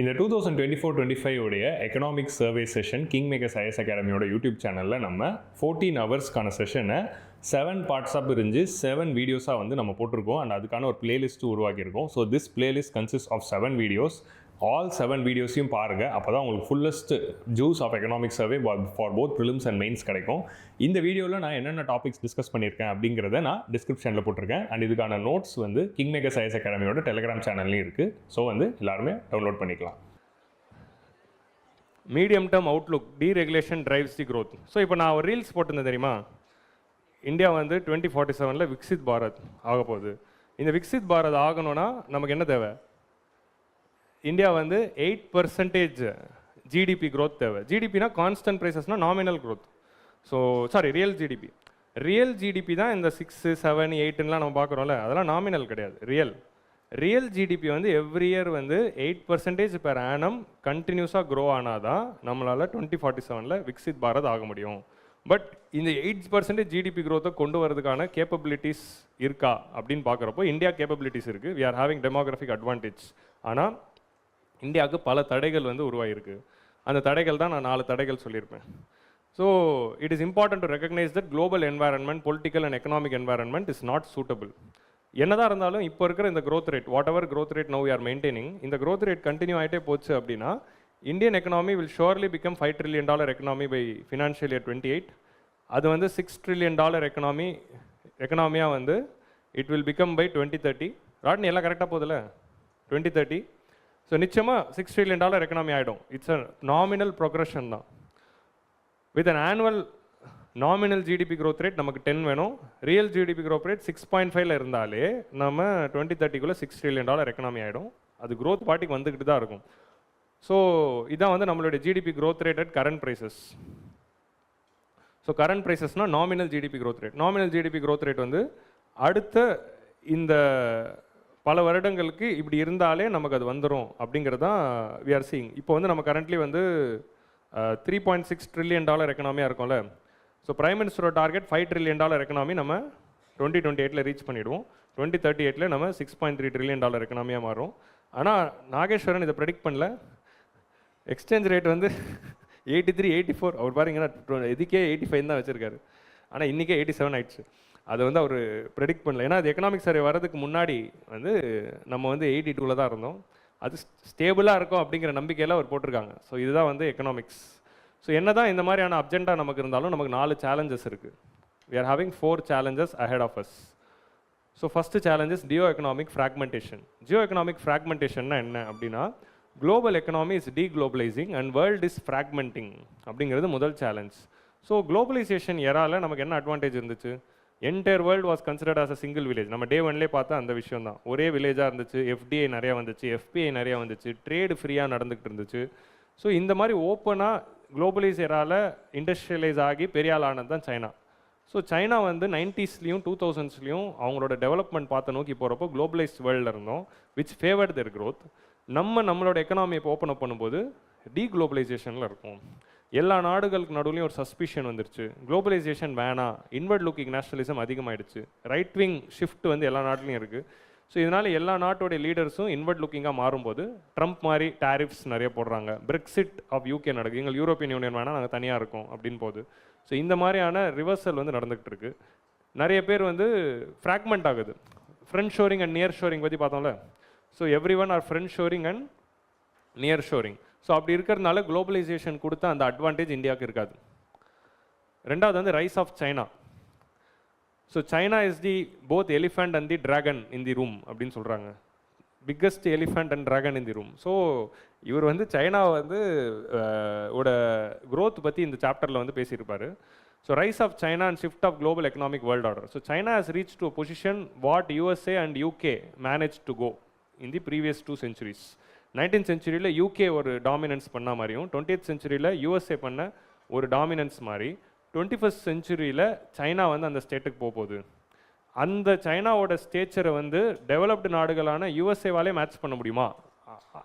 இந்த 2024-25 உடைய economic survey session king makers IAS அகாடமியோட யூடியூப் சேனலில் நம்ம 14 ஹவர்ஸ்க்கான செஷனை 7 பார்ட்ஸாக பிரிஞ்சு 7 வீடியோஸாக வந்து நம்ம போட்டிருக்கோம் அண்ட் அதுக்கான ஒரு பிளேலிஸ்ட்டு உருவாக்கியிருக்கோம். So this playlist consist of 7 videos. All 7 வீடியோஸையும் பாருங்கள், அப்போ தான் உங்களுக்கு fullest juice of economic survey for both prelims and mains கிடைக்கும். இந்த வீடியோவில் நான் என்னென்ன டாபிக்ஸ் டிஸ்கஸ் பண்ணியிருக்கேன் அப்படிங்கிறத நான் டிஸ்கிரிப்ஷனில் போட்டிருக்கேன். அண்ட் இதுக்கான நோட்ஸ் வந்து கிங் மேக்கர்ஸ் ஐஎஸ் அகாடமியோட டெலிகிராம் சேனல்லையும் இருக்குது. ஸோ வந்து எல்லாருமே டவுன்லோட் பண்ணிக்கலாம். Medium term outlook, deregulation drives the growth. So இப்போ நான் ஒரு ரீல்ஸ் போட்டிருந்தேன் தெரியுமா, இந்தியா வந்து 2047 விக்சித் பாரத் ஆக போகுது. இந்த விக்சித் பாரத் ஆகணும்னா நமக்கு என்ன தேவை? இந்தியா வந்து 8% ஜிடிபி க்ரோத் தேவை. ஜிடிபினா கான்ஸ்டன்ட் ப்ரைஸஸ்னால் nominal growth. So real GDP. Real GDP தான் இந்த 6, 7, 8லாம் நம்ம பார்க்குறோம்ல, அதெல்லாம் நாமினல் கிடையாது, ரியல் ஜிடிபி வந்து எவ்ரி இயர் வந்து 8% பெர் ஆனம் கண்டினியூஸாக க்ரோ ஆனால் தான் நம்மளால் 2047 விக்சித் பாரத் ஆக முடியும். பட் இந்த 8% ஜிடிபி க்ரோத்தை கொண்டு வரதுக்கான கேப்பபிலிட்டிஸ் இருக்கா அப்படின்னு பார்க்குறப்போ இந்தியா கேப்பபிலிட்டிஸ் இருக்குது. We are having demographic advantage. ஆனால் இந்தியாவுக்கு பல தடைகள் வந்து உருவாகிருக்கு. அந்த தடைகள் தான் நான் 4 தடைகள் சொல்லியிருப்பேன். So it is important to recognise that global environment, political and economic environment is not suitable. என்னதான் இருந்தாலும் இப்போ இருக்கிற இந்த growth rate, whatever growth rate now we are maintaining, இந்த க்ரோத் ரேட் கண்டினியூ ஆகிட்டே போச்சு அப்படின்னா Indian economy will surely become $5 trillion economy by financial year 28. அது வந்து $6 trillion எக்கனாமியாக வந்து இட் வில் பிகம் பை 2030. ராட்னி எல்லாம் கரெக்டாக போதில்ல, 2030. ஸோ நிச்சயமாக $6 trillion எக்கனாமி ஆகிடும். இட்ஸ் அ நாமினல் ப்ரோக்ரஷன் தான். With an annual nominal GDP growth rate நமக்கு 10 வேணும். ரியல் ஜிடிபி க்ரோத் ரேட் 6.5 இருந்தாலே நம்ம 2030 $6 trillion எக்கனாமி ஆகிடும். அது க்ரோத் பாட்டிக்கு வந்துக்கிட்டு தான் இருக்கும். ஸோ இதான் வந்து நம்மளுடைய GDP growth rate at current prices. So current ப்ரைஸஸ்னால் nominal GDP growth rate. Nominal GDP growth rate வந்து அடுத்த இந்த பல வருடங்களுக்கு இப்படி இருந்தாலே நமக்கு அது வந்துடும் அப்படிங்கிறது தான் வி ஆர் சீயிங். இப்போ வந்து நம்ம கரண்ட்லி வந்து $3.6 trillion எக்கனாமியாக இருக்கும்ல. ஸோ பிரைம் மினிஸ்டரோட டார்கெட் $5 trillion எக்கனாமி நம்ம 2028 ரீச் பண்ணிவிடுவோம். 2038 நம்ம $6.3 trillion எக்கனாமியாக மாறும். ஆனால் நாகேஸ்வரன் இதை ப்ரெடிக்ட் பண்ணல. எக்ஸ்சேஞ்ச் ரேட் வந்து 83, 84, அவர் பாருங்கன்னா இதுக்கே 85 தான் வச்சுருக்காரு. ஆனால் இன்றைக்கே 87 ஆயிடுச்சு. அதை வந்து அவர் ப்ரெடிக்ட் பண்ணல. ஏன்னா அது எக்கனாமிக் சர்வே வரதுக்கு முன்னாடி வந்து நம்ம வந்து 82 தான் இருந்தோம். அது ஸ்டேபிளாக இருக்கும் அப்படிங்கிற நம்பிக்கையில் அவர் போட்டிருக்காங்க. ஸோ இதுதான் வந்து எக்கனாமிக்ஸ். ஸோ என்ன தான் இந்த மாதிரியான அப்ஜெண்டா நமக்கு இருந்தாலும் நமக்கு 4 சேலஞ்சஸ் இருக்குது. We are having 4 challenges ahead of us. So first challenges geo economic fragmentation. Geo economic ஃப்ராக்மெண்டேஷன்னா என்ன அப்படின்னா, global economy is deglobalising and world is fragmenting அப்படிங்கிறது முதல் சேலஞ்ச். ஸோ குளோபலைசேஷன் எரால நமக்கு என்ன அட்வான்டேஜ் இருந்துச்சு? Entire world was considered as a single village. நம்ம டே 1லே பார்த்தா அந்த விஷயம் தான். ஒரே வில்லேஜாக இருந்துச்சு. எஃப்டிஐ நிறையா வந்துச்சு, எஃபிஐ நிறையா வந்துச்சு, ட்ரேடு ஃப்ரீயாக நடந்துக்கிட்டு இருந்துச்சு. ஸோ இந்த மாதிரி ஓப்பனாக குளோபலைஸ் எரால இண்டஸ்ட்ரியலைஸ் ஆகி பெரிய ஆள் ஆனது தான் சைனா. ஸோ சைனா வந்து 90ஸ்லையும் 2000ஸ்லையும் அவங்களோட டெவலப்மெண்ட் பார்த்து நோக்கி போகிறப்போ குளோபலைஸ்ட் வேர்ல்டில் இருந்தோம், விச் ஃபேவர்ட் தேர் க்ரோத். நம்மளோட எக்கனாமியை இப்போ ஓப்பன் அப் பண்ணும்போது டீக்ளோபலைசேஷனில் இருக்கும். எல்லா நாடுகளுக்கு நடுவுலையும் ஒரு சஸ்பிஷன் வந்துருச்சு, குளோபலைசேஷன் வேணாம், இன்வர்ட் லுக்கிங் நேஷனலிசம் அதிகமாகிடுச்சு, ரைட் விங் ஷிஃப்ட் வந்து எல்லா நாட்டிலையும் இருக்குது. ஸோ இதனால் எல்லா நாட்டோடைய லீடர்ஸும் இன்வர்ட் லுக்கிங்காக மாறும்போது ட்ரம்ப் மாதிரி டேரிஃப்ஸ் நிறைய போடுறாங்க. பிரெக்சிட் ஆஃப் யூகே நடக்குது, எங்கள் யூரோப்பியன் யூனியன் வேணால் நாங்கள் தனியாக இருக்கோம் அப்படின்னு போகுது. ஸோ இந்த மாதிரியான ரிவர்சல் வந்து நடந்துகிட்டு இருக்கு. நிறைய பேர் வந்து ஃப்ராக்மெண்ட் ஆகுது. Friend shoring and near shoring பற்றி பார்த்தோம்ல. So every one are friend shoring and near shoring. So அப்படி இருக்கிறதுனால குளோபலைசேஷன் கொடுத்த அந்த அட்வான்டேஜ் இந்தியாவுக்கு இருக்காது. ரெண்டாவது வந்து rise of China. So China is the both elephant and the dragon in the room அப்படின்னு சொல்கிறாங்க. Biggest elephant and dragon in the room. So இவர் வந்து சைனா வந்து ஓட க்ரோத் பற்றி இந்த சாப்டரில் வந்து பேசியிருப்பார். So rise of China and shift of global economic world order. So China has reach to a position what USA and UK manage to go in the previous 2 centuries. 19th century UK ஒரு dominance பண்ண மாதிரியும் 20th century USA பண்ண ஒரு dominance மாதிரி 21st century China வந்து அந்த ஸ்டேட்டுக்கு போகுது. அந்த சைனாவோட ஸ்டேச்சரை வந்து டெவலப்டு நாடுகளான யூஎஸ்ஏவாலே மேட்ச் பண்ண முடியுமா?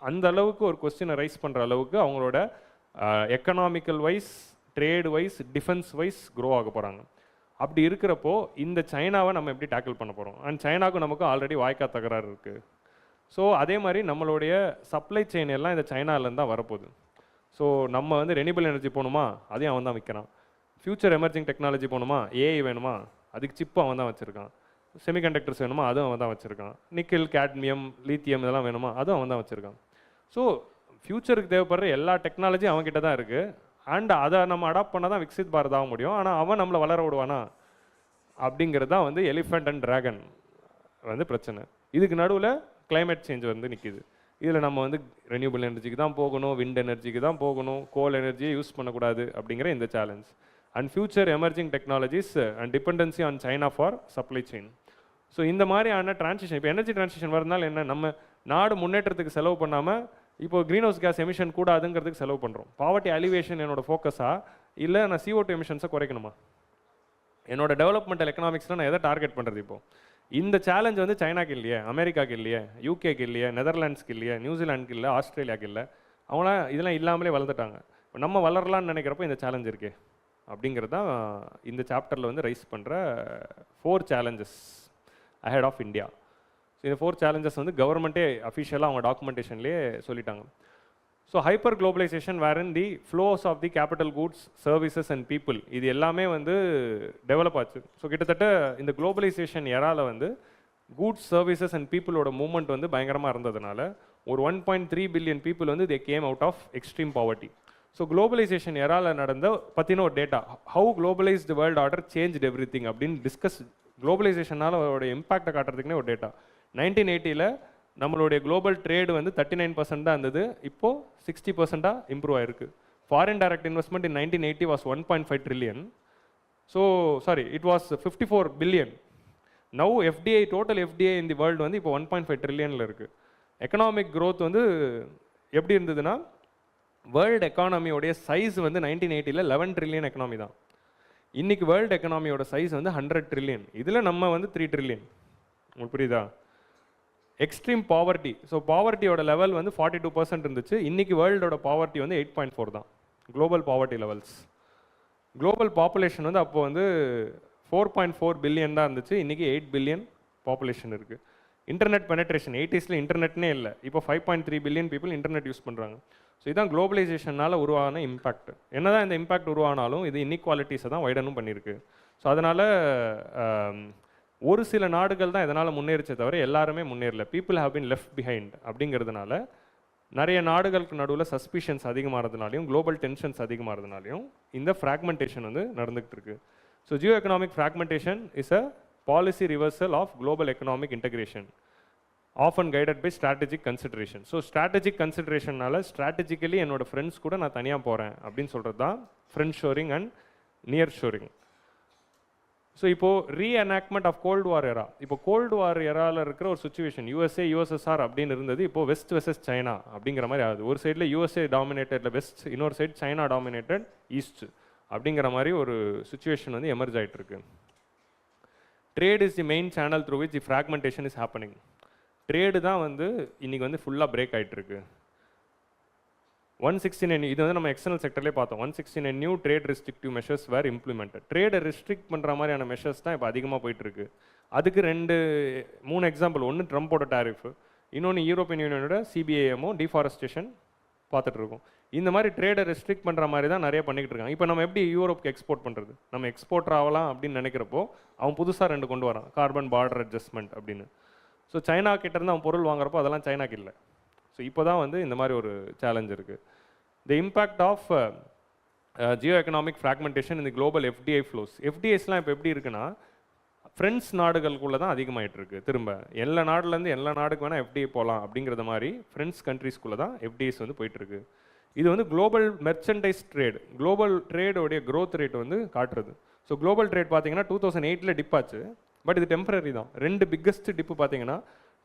அந்த அளவுக்கு ஒரு கொஸ்டினை ரைஸ் பண்ணுற அளவுக்கு அவங்களோட economical wise, trade wise, defence wise grow ஆக போகிறாங்க. அப்படி இருக்கிறப்போ இந்த சைனாவை நம்ம எப்படி டேக்கிள் பண்ண போகிறோம்? அண்ட் சைனாவுக்கும் நமக்கும் ஆல்ரெடி வாய்க்கா தகராறு இருக்குது. ஸோ அதே மாதிரி நம்மளுடைய சப்ளை செயின் எல்லாம் இந்த சைனாலேருந்து தான் வரப்போகுது. ஸோ நம்ம வந்து ரெனியூபிள் எனர்ஜி போகணுமா, அதையும் அவன் தான் விற்கிறான். ஃபியூச்சர் எமர்ஜிங் டெக்னாலஜி போகணுமா, ஏஐ வேணுமா, அதுக்கு சிப்பு அவன் தான் வச்சுருக்கான். செமிகண்டக்டர்ஸ் வேணுமா, அதுவும் அவன் தான் வச்சுருக்கான். நிக்கல், கேட்மியம், லீத்தியம் இதெல்லாம் வேணுமா, அதுவும் அவன் தான் வச்சுருக்கான். ஸோ ஃப்யூச்சருக்கு தேவைப்படுற எல்லா டெக்னாலஜியும் அவன்கிட்ட தான் இருக்குது. அண்ட் அதை நம்ம அடாப்ட் பண்ணால் தான் விக்சித் பாரத் ஆக முடியும். ஆனால் அவன் நம்மளை வளர விடுவானா அப்படிங்கிறது தான் வந்து எலிஃபண்ட் அண்ட் ட்ராகன் வந்து பிரச்சனை. இதுக்கு நடுவில் கிளைமேட் சேஞ்ச் வந்து நிற்கிது. இதில் நம்ம வந்து ரெனியூபிள் எனர்ஜிக்கு தான் போகணும், விண்ட் எனர்ஜிக்கு தான் போகணும், கோல் எனர்ஜியை யூஸ் பண்ணக்கூடாது அப்படிங்கிற இந்த challenge. And future emerging technologies and dependency on China for supply chain. So இந்த மாதிரியான டிரான்சிஷன், இப்போ எனர்ஜி டிரான்சிஷன் வரதுனால என்ன, நம்ம நாடு முன்னேற்றத்துக்கு செலவு பண்ணாமல் இப்போ க்ரீன் ஹவுஸ் கேஸ் எமிஷன் கூடாதுங்கிறதுக்கு செலவு பண்ணுறோம். பாவர்ட்டி அலிவேஷன் என்னோட ஃபோக்கஸா, இல்லை நான் CO2 எமிஷன்ஸை குறைக்கணுமா? என்னோட டெவலப்மெண்டல் எக்கனாமிக்ஸில் நான் எதை டார்கெட் பண்ணுறது? இப்போது இந்த சேலஞ்ச் வந்து சைனாக்கு இல்லையே, அமெரிக்காக்கு இல்லையே, யூகேக்கு இல்லையே, நெதர்லாண்ட்ஸ்க்கு இல்லையே, நியூசிலாண்டுக்கு இல்லை, ஆஸ்திரேலியாவுக்கு இல்லை. அவங்களாம் இதெல்லாம் இல்லாமலே வளர்ந்துட்டாங்க. நம்ம வளரலான்னு நினைக்கிறப்போ இந்த சேலஞ்ச் இருக்கே அப்படிங்கிறது தான் இந்த சாப்டரில் வந்து ரைஸ் பண்ணுற 4 challenges ahead of India. So இந்த 4 சேலஞ்சஸ் வந்து கவர்மெண்ட்டே அஃபிஷியலாக அவங்க டாக்குமெண்டேஷன்லேயே சொல்லிட்டாங்க. So hyper globalisation wherein the flows of the capital goods, services and people, இது எல்லாமே வந்து டெவலப் ஆச்சு. ஸோ கிட்டத்தட்ட இந்த குளோபலைசேஷன் எராவில் வந்து கூட்ஸ், சர்வீசஸ் அண்ட் பீப்புளோட மூவ்மெண்ட் வந்து பயங்கரமாக இருந்ததுனால ஒரு 1.3 பில்லியன் பீப்புள் வந்து they came out of extreme poverty. So globalization எராவில் நடந்த பற்றின ஒரு data, how globalized world order change everything அப்படின்னு டிஸ்கஸ், குளோபலைசேஷனால் அதோட இம்பாக்டை காட்டுறதுக்குனே ஒரு டேட்டா. 1980 நம்மளுடைய குளோபல் ட்ரேடு வந்து 39% தான் இருந்தது, இப்போது 60% இம்ப்ரூவ் ஆயிருக்கு. Foreign direct investment in 1980 was 1.5 trillion. So sorry, it was 54 billion. Now FDI, total FDI இந்த வேர்ல்டு வந்து இப்போ 1.5 ட்ரில்லியனில் இருக்குது. எக்கனாமிக் க்ரோத் வந்து எப்படி இருந்ததுன்னா, வேர்ல்டு எக்கானமியோடைய சைஸ் வந்து 1980 11 ட்ரில்லியன் எக்கனாமி தான். இன்றைக்கி வேர்ல்டு எக்கனாமியோட சைஸ் வந்து 100 ட்ரில்லியன். இதில் நம்ம வந்து 3 ட்ரில்லியன். உங்களுக்கு புரியுதா? எக்ஸ்ட்ரீம் பாவர்ட்டி, ஸோ பாவர்ட்டியோட லெவல் வந்து 42% இருந்துச்சு. இன்றைக்கி வேர்ல்டோட பாவர்ட்டி வந்து 8.4 தான் global poverty levels. Global population வந்து அப்போ வந்து 4.4 பில்லியன் தான் இருந்துச்சு, இன்றைக்கி 8 பில்லியன் பாப்புலேஷன் இருக்குது. இன்டர்நெட் பெனட்ரேஷன் 80s இன்டர்நெட்னே இல்லை, இப்போ 5.3 பில்லியன் பீப்புள் இன்டர்நெட் யூஸ் பண்ணுறாங்க. ஸோ இதுதான் குளோபலைசேஷனால் உருவான இம்பேக்ட். என்ன தான் இந்த இம்பேக்ட் உருவானாலும் இது இன்இக்வாலிட்டிஸை தான் வைடனும் பண்ணியிருக்கு. ஸோ அதனால் ஒரு சில நாடுகள் தான் இதனால் முன்னேறிச்சே தவிர எல்லாருமே முன்னேறல. People have been left behind அப்படிங்கிறதுனால நிறைய நாடுகளுக்கு நடுவில் சஸ்பிஷன்ஸ் அதிகமாகிறதுனாலையும் குளோபல் டென்ஷன்ஸ் அதிகமாகிறதுனாலையும் இந்த ஃப்ராக்மெண்டேஷன் வந்து நடந்துகிட்டு இருக்கு. So geo economic fragmentation is a policy reversal of global economic integration, often guided by strategic consideration. So strategic கன்சிடரேஷனால் ஸ்ட்ராட்டஜிக்கலி என்னோட ஃப்ரெண்ட்ஸ் கூட நான் தனியாக போகிறேன் அப்படின்னு சொல்கிறது தான் friend shoring and near shoring. So இப்போது ரீஎனாக்மெண்ட் ஆஃப் கோல்டு வார் எரா, இப்போ கோல்டு வார் எராவில் இருக்கிற ஒரு சுச்சுவேஷன், யூஎஸ்ஏ யூஎஸ்எஸ்ஆர் அப்படின்னு இருந்தது, இப்போது வெஸ்ட் வெர்சஸ் சைனா அப்படிங்கிற மாதிரி ஆகுது. ஒரு சைடில் யூஎஸ்ஏ டாமினேட்டடில் வெஸ்ட், இன்னொரு சைடு சைனா டாமினேட்டட் ஈஸ்ட் அப்படிங்கிற மாதிரி ஒரு சுச்சுவேஷன் வந்து எமர்ஜ் ஆகிட்டு இருக்கு. Trade is the main channel through which the fragmentation is happening. Trade தான் வந்து இன்றைக்கி வந்து ஃபுல்லாக பிரேக் ஆகிட்டுருக்கு. 169, இது வந்து நம்ம எக்ஸ்டர்னல் செக்டர்லேயே பார்த்தோம். 169 நியூ ட்ரேட் ரெஸ்ட்ரிக்டிவ் மெஷர்ஸ் வேர் இம்ப்ளிமெண்டட். ட்ரேடை ரெஸ்ட்ரிக்ட் பண்ணுற மாதிரியான மெஷர்ஸ் தான் இப்போ அதிகமாக போயிட்டுருக்கு. அதுக்கு 3 எக்ஸாம்பிள். ஒன்று ட்ரம்போட டேரிஃப், இன்னொன்று யூரோப்பியன் யூனியனோட சிபிஐஎம்மோ டிஃபாரஸ்டேஷன் பார்த்துட்ருக்கோம். இந்த மாதிரி ட்ரேடை ரெஸ்ட்ரிக்ட் பண்ணுற மாதிரி தான் நிறைய பண்ணிக்கிட்டு இருக்காங்க. இப்போ நம்ம எப்படி யூரோப்புக்கு எக்ஸ்போர்ட் பண்ணுறது, நம்ம எக்ஸ்போர்ட் ஆகலாம் அப்படின்னு நினைக்கிறப்போ அவன் புதுசாக 2 கொண்டு வரான், கார்பன் பார்டர் அட்ஜஸ்ட்மெண்ட் அப்படின்னு. ஸோ சைனா கிட்டேருந்து அவன் பொருள் வாங்குறப்போ அதெல்லாம் சைனாக்கு இல்லை. ஸோ இப்போ தான் வந்து இந்த மாதிரி ஒரு சேலஞ்ச் இருக்குது. The impact of geo economic fragmentation இந்த குளோபல் எஃப்டிஐ ஃப்ளோஸ். எஃப்டிஐஸ்லாம் இப்போ எப்படி இருக்குன்னா, ஃப்ரெண்ட்ஸ் நாடுகளுக்குள்ளே தான் அதிகமாகிட்டு இருக்கு. திரும்ப எல்லா நாடுலேருந்து எல்லா நாடுக்கு வேணால் எஃப்டிஐ போகலாம் அப்படிங்கிறத மாதிரி ஃப்ரெண்ட்ஸ் கண்ட்ரீஸ்குள்ளே தான் எஃப்டிஐஸ் வந்து போயிட்டுருக்கு. இது வந்து குளோபல் மெர்ச்சன்டைஸ் ட்ரேட், குளோபல் ட்ரேடோடைய க்ரோத் ரேட் வந்து காட்டுறது. ஸோ குளோபல் ட்ரேட் பார்த்தீங்கன்னா 2008 டிப் ஆச்சு, பட் இது டெம்பரரி தான். 2 பிக்கஸ்ட் டிப்பு பார்த்தீங்கன்னா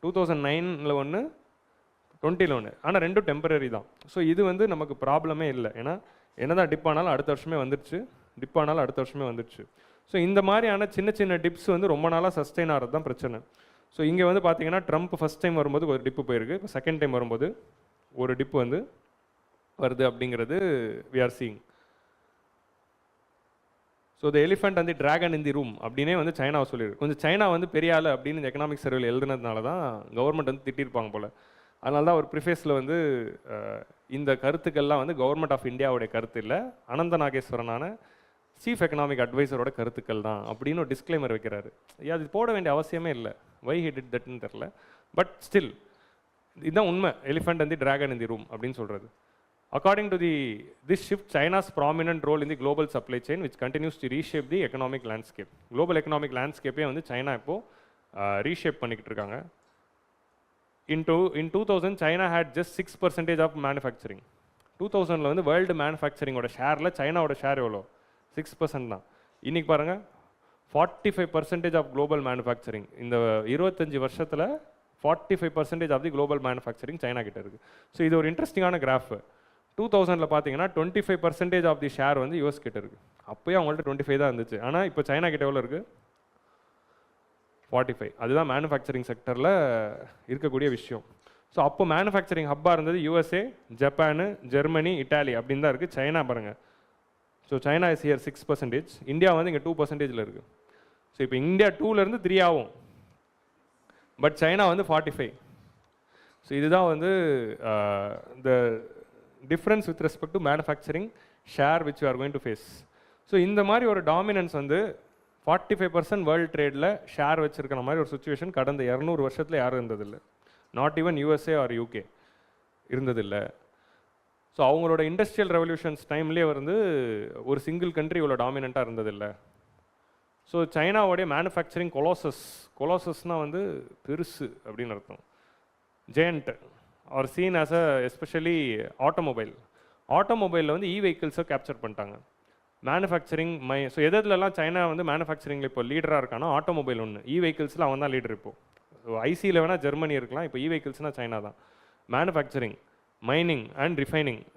2009 ஒன்று, 20 ஒன்று, ஆனால் 2 டெம்பரரி தான். ஸோ இது வந்து நமக்கு ப்ராப்ளமே இல்லை, ஏன்னா என்னதான் டிப் ஆனாலும் அடுத்த வருஷமே வந்துடுச்சு, டிப் ஆனாலும் அடுத்த வருஷமே வந்துடுச்சு. ஸோ இந்த மாதிரியான சின்ன சின்ன டிப்ஸ் வந்து ரொம்ப நாளாக சஸ்டெயின் ஆகிறது தான் பிரச்சனை. ஸோ இங்கே வந்து பார்த்தீங்கன்னா ட்ரம்ப் ஃபஸ்ட் டைம் வரும்போது ஒரு டிப்பு போயிருக்கு, இப்போ செகண்ட் டைம் வரும்போது ஒரு டிப்பு வந்து வருது அப்படிங்கிறது we are seeing. So the elephant and the dragon in the room அப்படின்னே வந்து சைனாவை சொல்லியிருக்கு. கொஞ்சம் சைனா வந்து பெரிய ஆள் அப்படின்னு இந்த எக்கனாமிக் சர்வேல எழுதுனதுனால தான் கவர்மெண்ட் வந்து திட்டிருப்பாங்க போல். அதனால தான் ஒரு ப்ரிஃபேஸில் வந்து இந்த கருத்துக்கள்லாம் வந்து கவர்மெண்ட் ஆஃப் இந்தியாவுடைய கருத்து இல்லை, அனந்த நாகேஸ்வரனான சீஃப் எக்கனாமிக் அட்வைசரோட கருத்துக்கள் தான் அப்படின்னு ஒரு டிஸ்க்ளைமர் வைக்கிறாரு. அது போட வேண்டிய அவசியமே இல்லை, வை ஹி டிட் தட்னு தெரில. பட் ஸ்டில் இதுதான் உண்மை, elephant and the dragon in the room அப்படின்னு சொல்கிறது. According to this shift, China's prominent role in the global supply chain, which continues to reshape the economic landscape. Global economic landscape வந்து China இப்போ reshape பண்ணிக்கிட்டு இருக்காங்க. In 2000, China had just 6% of manufacturing. 2000ல வந்து world மேனுஃபேக்சரிங்கோட ஷேரில் சைனாவோட share எவ்வளோ? 6% தான். இன்றைக்கி பாருங்கள் 45% ஆஃப் குளோபல் மேனுஃபேக்சரிங். இந்த 25 வருஷத்தில் 45% of the global manufacturing China கிட்ட இருக்குது. ஸோ இது ஒரு இன்ட்ரெஸ்டிங்கான கிராஃப். 2000ல் பார்த்தீங்கன்னா 25% ஆஃப் தி ஷேர் வந்து யூஎஸ் கிட்ட இருக்குது. அப்போயே அவங்கள்ட்ட 25 தான் இருந்துச்சு. ஆனால் இப்போ சைனா கிட்ட எவ்வளோ இருக்குது? 45. அதுதான் மேனுஃபேக்சரிங் செக்டரில் இருக்கக்கூடிய விஷயம். ஸோ அப்போ மேனுஃபேக்சரிங் ஹப்பாக இருந்தது யூஎஸ்ஏ, ஜப்பானு, ஜெர்மனி, இட்டாலி அப்படின்னு தான் இருக்குது. சைனா பாருங்கள். So China is here 6%, India வந்து இங்கே 2%ல் இருக்குது. ஸோ இப்போ இந்தியா 2லேருந்து 3 ஆகும், பட் சைனா வந்து 45. ஸோ இதுதான் வந்து the difference with respect to manufacturing share which you are going to face. So இந்த மாதிரி ஒரு டாமினன்ஸ் வந்து 45% வேர்ல்டு ட்ரேடில் ஷேர் வச்சுருக்கிற மாதிரி ஒரு சுச்சுவேஷன் கடந்த 200 வருஷத்தில் யாரும் இருந்ததில்லை. Not even USA or UK இருந்ததில்லை. ஸோ அவங்களோட இண்டஸ்ட்ரியல் ரெவல்யூஷன்ஸ் டைம்லேயே வந்து ஒரு சிங்கிள் கண்ட்ரி இவ்வளோ டாமினண்ட்டாக இருந்ததில்லை. ஸோ சைனாவோடைய மேனுஃபேக்சரிங் கொலோசஸ்னால் வந்து பெருசு அப்படின்னு அர்த்தம். Giant are seen as especially ஆட்டோமொபைலில் வந்து வெஹிக்கிள்ஸை கேப்சர் பண்ணிட்டாங்க. மேனுஃபேக்சரிங் ஸோ எதுலலாம் சைனா வந்து மேனுஃபேக்சரிங்கில் இப்போ லீடராக இருக்கானோ ஆட்டோமொபைல் ஒன்று, வெஹிக்கிள்ஸில் அவன் தான் லீடர். இப்போது ஐசியில் வேணால் ஜெர்மனி இருக்கலாம், இப்போ வெஹிக்கிள்ஸ்னால் சைனா தான். மேனுஃபேக்சரிங், மைனிங் அண்ட்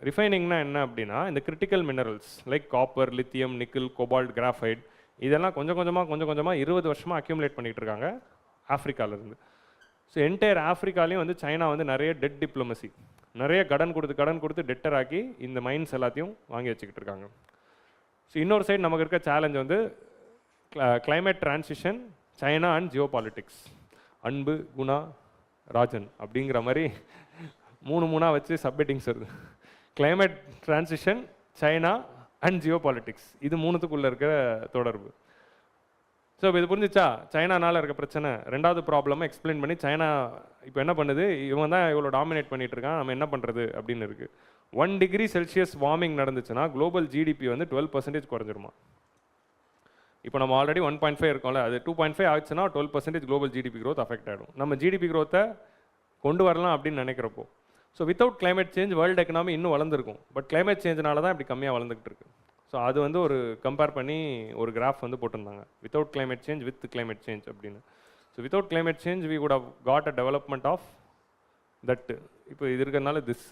ரிஃபைனிங்னா என்ன அப்படின்னா இந்த critical minerals like copper, lithium, nickel, cobalt, graphite இதெல்லாம் கொஞ்சம் கொஞ்சமாக 20 வருஷமாக அக்யூமுலேட் பண்ணிகிட்டு இருக்காங்க ஆஃப்ரிக்காவிலேருந்து. ஸோ என்டையர் ஆஃப்ரிக்காலையும் வந்து சைனா வந்து நிறைய டெட் டிப்ளமசி, நிறைய கடன் கொடுத்து டெட்டர் ஆக்கி இந்த மைன்ஸ் எல்லாத்தையும் வாங்கி வச்சுக்கிட்டு இருக்காங்க. ஸோ இன்னொரு சைடு நமக்கு இருக்க சேலஞ்ச் வந்து climate transition, China and Jio politics. அன்பு, குணா, ராஜன் அப்படிங்கிற மாதிரி மூணாக வச்சு சப்ஹெட்டிங்ஸ் வருது. Climate transition, China and Jio politics, இது மூணுத்துக்குள்ளே இருக்க தொடர்பு. ஸோ இப்போ இது புரிஞ்சிச்சா? சைனானால் இருக்க பிரச்சனை. ரெண்டாவது ப்ராப்ளமை எக்ஸ்பிளைன் பண்ணி சைனா இப்போ என்ன பண்ணுது, இவன் தான் இவ்வளோ டாமினேட் பண்ணிகிட்டு இருக்கான், நம்ம என்ன பண்ணுறது அப்படின்னு இருக்குது. 1 டிகிரி செல்சியஸ் வார்மிங் நடந்துச்சுன்னா குளோபல் ஜிடிபி வந்து 12% குறைஞ்சிருமா. இப்போ நம்ம ஆல்ரெடி 1.5 இருக்கோம்ல, அது 2.5 ஆச்சுன்னா 12% குளோபல் ஜிடிபி க்ரோத் அஃபெக்ட் ஆகிடும். நம்ம ஜிடிபி க்ரோத்தை கொண்டு வரலாம் அப்படின்னு நினைக்கிறப்போ. So without climate change world economy இன்னும் வளர்ந்துருக்கும், பட் கிளைமேட் சேஞ்சினால தான் இப்படி கம்மியாக வளர்ந்துக்கிட்டு இருக்கு. ஸோ அது வந்து ஒரு கம்பேர் பண்ணி ஒரு கிராஃப் வந்து போட்டிருந்தாங்க, without climate change with climate change அப்படின்னு. So without climate change we would have got a development of that. இப்போ இது இருக்கிறதுனால திஸ்.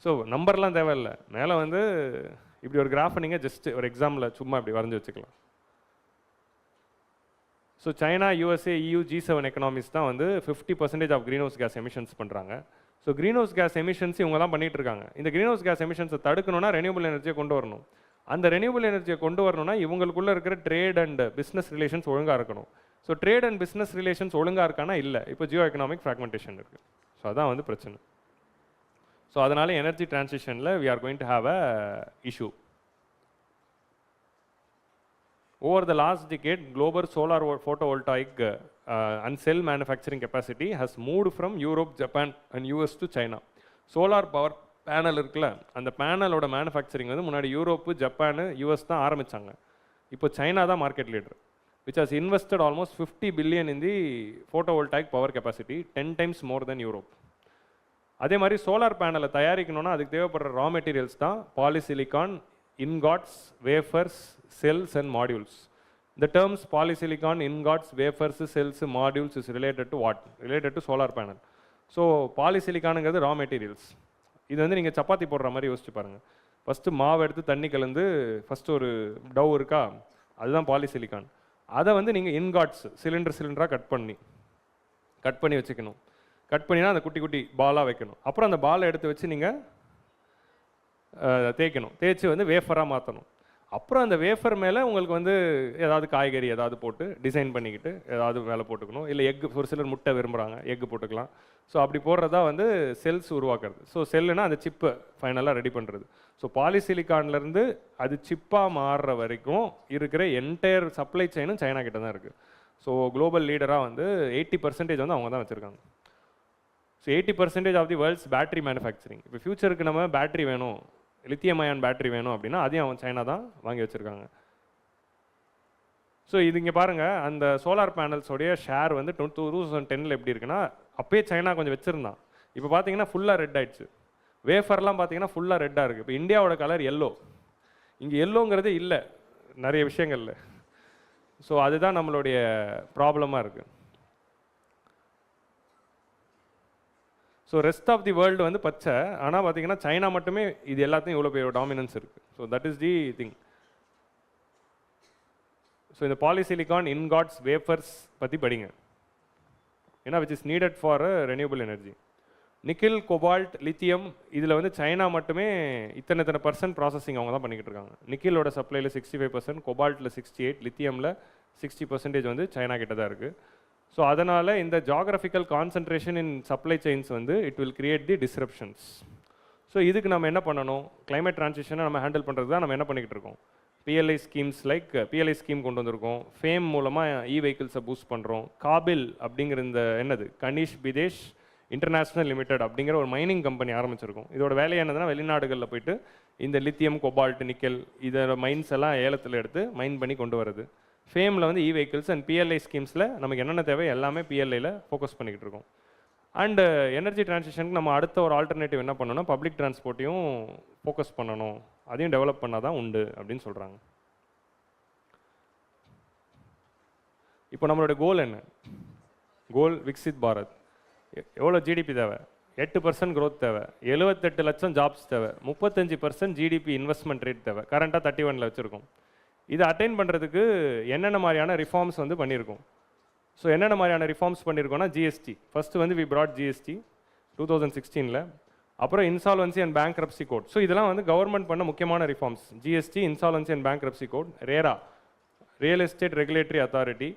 ஸோ நம்பர்லாம் தேவையில்லை, மேலே வந்து இப்படி ஒரு கிராஃபை நீங்கள் ஜஸ்ட் ஒரு எக்ஸாம்பிள் சும்மா இப்படி வரைஞ்சி வச்சுக்கலாம். So China, USA, EU, G7 economies தான் வந்து 50% of greenhouse gas emissions பண்ணுறாங்க. So greenhouse gas emissions இவங்க தான் பண்ணிகிட்டு இருக்காங்க. இந்த க்ரீன் ஹவுஸ் கேஸ் எமிஷன்ஸை தடுக்கணும்னா ரெனியூபிள் எனர்ஜியை கொண்டு வரணும். அந்த ரெனியூபிள் எனர்ஜியை கொண்டு வரணும்னா இவங்களுக்குள்ளே இருக்கிற ட்ரேட் அண்ட் பிஸ்னஸ் ரிலேஷன்ஸ் ஒழுங்காக இருக்கணும். So trade and business relations ஒழுங்காக இருக்கானா இல்லை, இப்போ ஜியோ எக்கனாமிக் ஃப்ராக்மெண்டேஷன் இருக்குது. ஸோ அதான் வந்து பிரச்சனை. ஸோ அதனால் எனர்ஜி டிரான்சிஷனில் we are going to have a issue. Over the last decade, global solar photovoltaic and cell manufacturing capacity has moved from Europe, Japan and US to China. Solar power panel இருக்குல்ல, அந்த பேனலோட manufacturing வந்து முன்னாடி Europe, Japan, US தான் ஆரம்பித்தாங்க. இப்போ China தான் market leader, which has invested almost 50 billion in the photovoltaic power capacity, 10 times more than Europe. அதே மாதிரி சோலார் பேனலை தயாரிக்கணும்னா அதுக்கு தேவைப்படுற ரா மெட்டீரியல்ஸ் தான் polysilicon, ingots, wafers, cells and modules. The terms polysilicon, ingots, wafers, cells, modules is related to what? Related to solar panel. So polysilicon raw materials. இது வந்து நீங்கள் சப்பாத்தி போடுற மாதிரி யோசிச்சு பாருங்கள். ஃபஸ்ட்டு மாவு எடுத்து தண்ணி கலந்து ஃபஸ்ட்டு ஒரு டவ் இருக்கா, அதுதான் பாலிசிலிகான். அதை வந்து நீங்கள் இன்காட்ஸ் சிலிண்டராக கட் பண்ணி வச்சுக்கணும். கட் பண்ணினா அந்த குட்டி குட்டி பாலாக வைக்கணும். அப்புறம் அந்த பாலை எடுத்து வச்சு நீங்கள் தேய்க்கணும். தேய்ச்சி வந்து வேஃபராக மாற்றணும். அப்புறம் அந்த வேஃபர் மேலே உங்களுக்கு வந்து ஏதாவது காய்கறி ஏதாவது போட்டு டிசைன் பண்ணிக்கிட்டு ஏதாவது மேலே போட்டுக்கணும். இல்லை எக், ஒரு சிலர் முட்டை விரும்புகிறாங்க, எக்கு போட்டுக்கலாம். ஸோ அப்படி போடுறதா வந்து செல்ஸ் உருவாக்குறது. ஸோ செல்லுனா அந்த சிப்பை ஃபைனலாக ரெடி பண்ணுறது. ஸோ பாலிசிலிகான்லேருந்து அது சிப்பாக மாறுற வரைக்கும் இருக்கிற என்டையர் சப்ளை செயினும் சைனா கிட்ட தான் இருக்குது. ஸோ குளோபல் லீடராக வந்து 80% வந்து அவங்க தான் வச்சுருக்காங்க. So 80% of the world's battery manufacturing. இப்போ ஃபியூச்சருக்கு நம்ம பேட்டரி வேணும், லித்தியம் அயான் பேட்டரி வேணும் அப்படின்னா அதையும் அவன் சைனா தான் வாங்கி வச்சுருக்காங்க. ஸோ இது இங்கே பாருங்கள், அந்த சோலார் பேனல்ஸோடைய ஷேர் வந்து 2010 எப்படி இருக்குன்னா, அப்பயே சைனா கொஞ்சம் வச்சுருந்தான். இப்போ பார்த்தீங்கன்னா ஃபுல்லாக ரெட் ஆயிடுச்சு. வேஃபர்லாம் பார்த்தீங்கன்னா ஃபுல்லாக ரெட்டாக இருக்குது. இப்போ இந்தியாவோட கலர் எல்லோ. இங்கே எல்லோங்கிறதே இல்லை நிறைய விஷயங்கள்ல. ஸோ அதுதான் நம்மளுடைய ப்ராப்ளமாக இருக்குது. So rest of the world வந்து பச்சை, ஆனால் பார்த்தீங்கன்னா சைனா மட்டுமே இது எல்லாத்தையும் இவ்வளோ பெரிய டாமினன்ஸ் இருக்குது. So that is the thing. So இந்த பாலிசிலிகான் இன்காட்ஸ் வேஃபர்ஸ் பற்றி படிங்க, ஏன்னா which is needed for renewable energy. Nikhil, cobalt, lithium இதில் வந்து சைனா மட்டுமே இத்தனை % ப்ராசஸிங் அவங்க தான் பண்ணிக்கிட்டு இருக்காங்க. நிக்கிலோட சப்ளையில் 65%, கொபால்ட்டில் 68%, லித்தியமில் 60% வந்து சைனா கிட்ட தான் இருக்குது. ஸோ அதனால் இந்த geographical concentration in supply chains வந்து it will create the disruptions. So இதுக்கு நம்ம என்ன பண்ணணும்? கிளைமேட் ட்ரான்சிஷனை நம்ம ஹேண்டில் பண்ணுறது தான் நம்ம என்ன பண்ணிக்கிட்டு இருக்கோம். PLI schemes like PLI scheme கொண்டு வந்திருக்கோம். ஃபேம் மூலமாக வெஹிக்கிள்ஸை பூஸ்ட் பண்ணுறோம். காபில் அப்படிங்கிற இந்த என்னது கனிஷ் பிதேஷ் இன்டர்நேஷ்னல் லிமிடெட் அப்படிங்கிற ஒரு மைனிங் கம்பெனி ஆரம்பிச்சிருக்கோம். இதோட வேலை என்னதுன்னா, வெளிநாடுகளில் போயிட்டு இந்த லித்தியம், கொபால்ட், நிக்கல் இதோட மைன்ஸ் எல்லாம் ஏலத்தில் எடுத்து மைன் பண்ணி கொண்டு வரது. ஃபேமில் வந்து வெஹிக்கிள்ஸ் அண்ட் பிஎல்ஐ ஸ்கீம்ஸில் நமக்கு என்னென்ன தேவை எல்லாமே பிஎல்ஐயில் ஃபோக்கஸ் பண்ணிக்கிட்டு இருக்கோம். அண்டு எனர்ஜி ட்ரான்சிஷனுக்கு நம்ம அடுத்த ஒரு ஆல்டர்னேட்டிவ் என்ன பண்ணணும்னா, பப்ளிக் டிரான்ஸ்போர்ட்டையும் ஃபோக்கஸ் பண்ணணும், அதையும் டெவலப் பண்ணால் தான் உண்டு அப்படின்னு சொல்கிறாங்க. இப்போ நம்மளோட கோல் என்ன? கோல் விக்சித் பாரத். எவ்வளோ ஜிடிபி தேவை? 8% க்ரோத் தேவை, 78 லட்சம் ஜாப்ஸ் தேவை, 35% ஜிடிபி இன்வெஸ்ட்மெண்ட் ரேட் தேவை. கரண்ட்டாக 31 வச்சுருக்கோம். இதை அட்டைன் பண்ணுறதுக்கு என்னென்ன மாதிரியான ரிஃபார்ம்ஸ் வந்து பண்ணியிருக்கோம்? ஸோ என்னென்ன மாதிரியான ரிஃபார்ம்ஸ் பண்ணியிருக்கோம்னா, ஜிஎஸ்டி ஃபஸ்ட்டு வந்து வி brought ஜிஎஸ்டி 2016. அப்புறம் insolvency and bankruptcy code. So இதெல்லாம் வந்து கவர்மெண்ட் பண்ண முக்கியமான reforms. GST, insolvency and bankruptcy code, RERA real estate regulatory authority,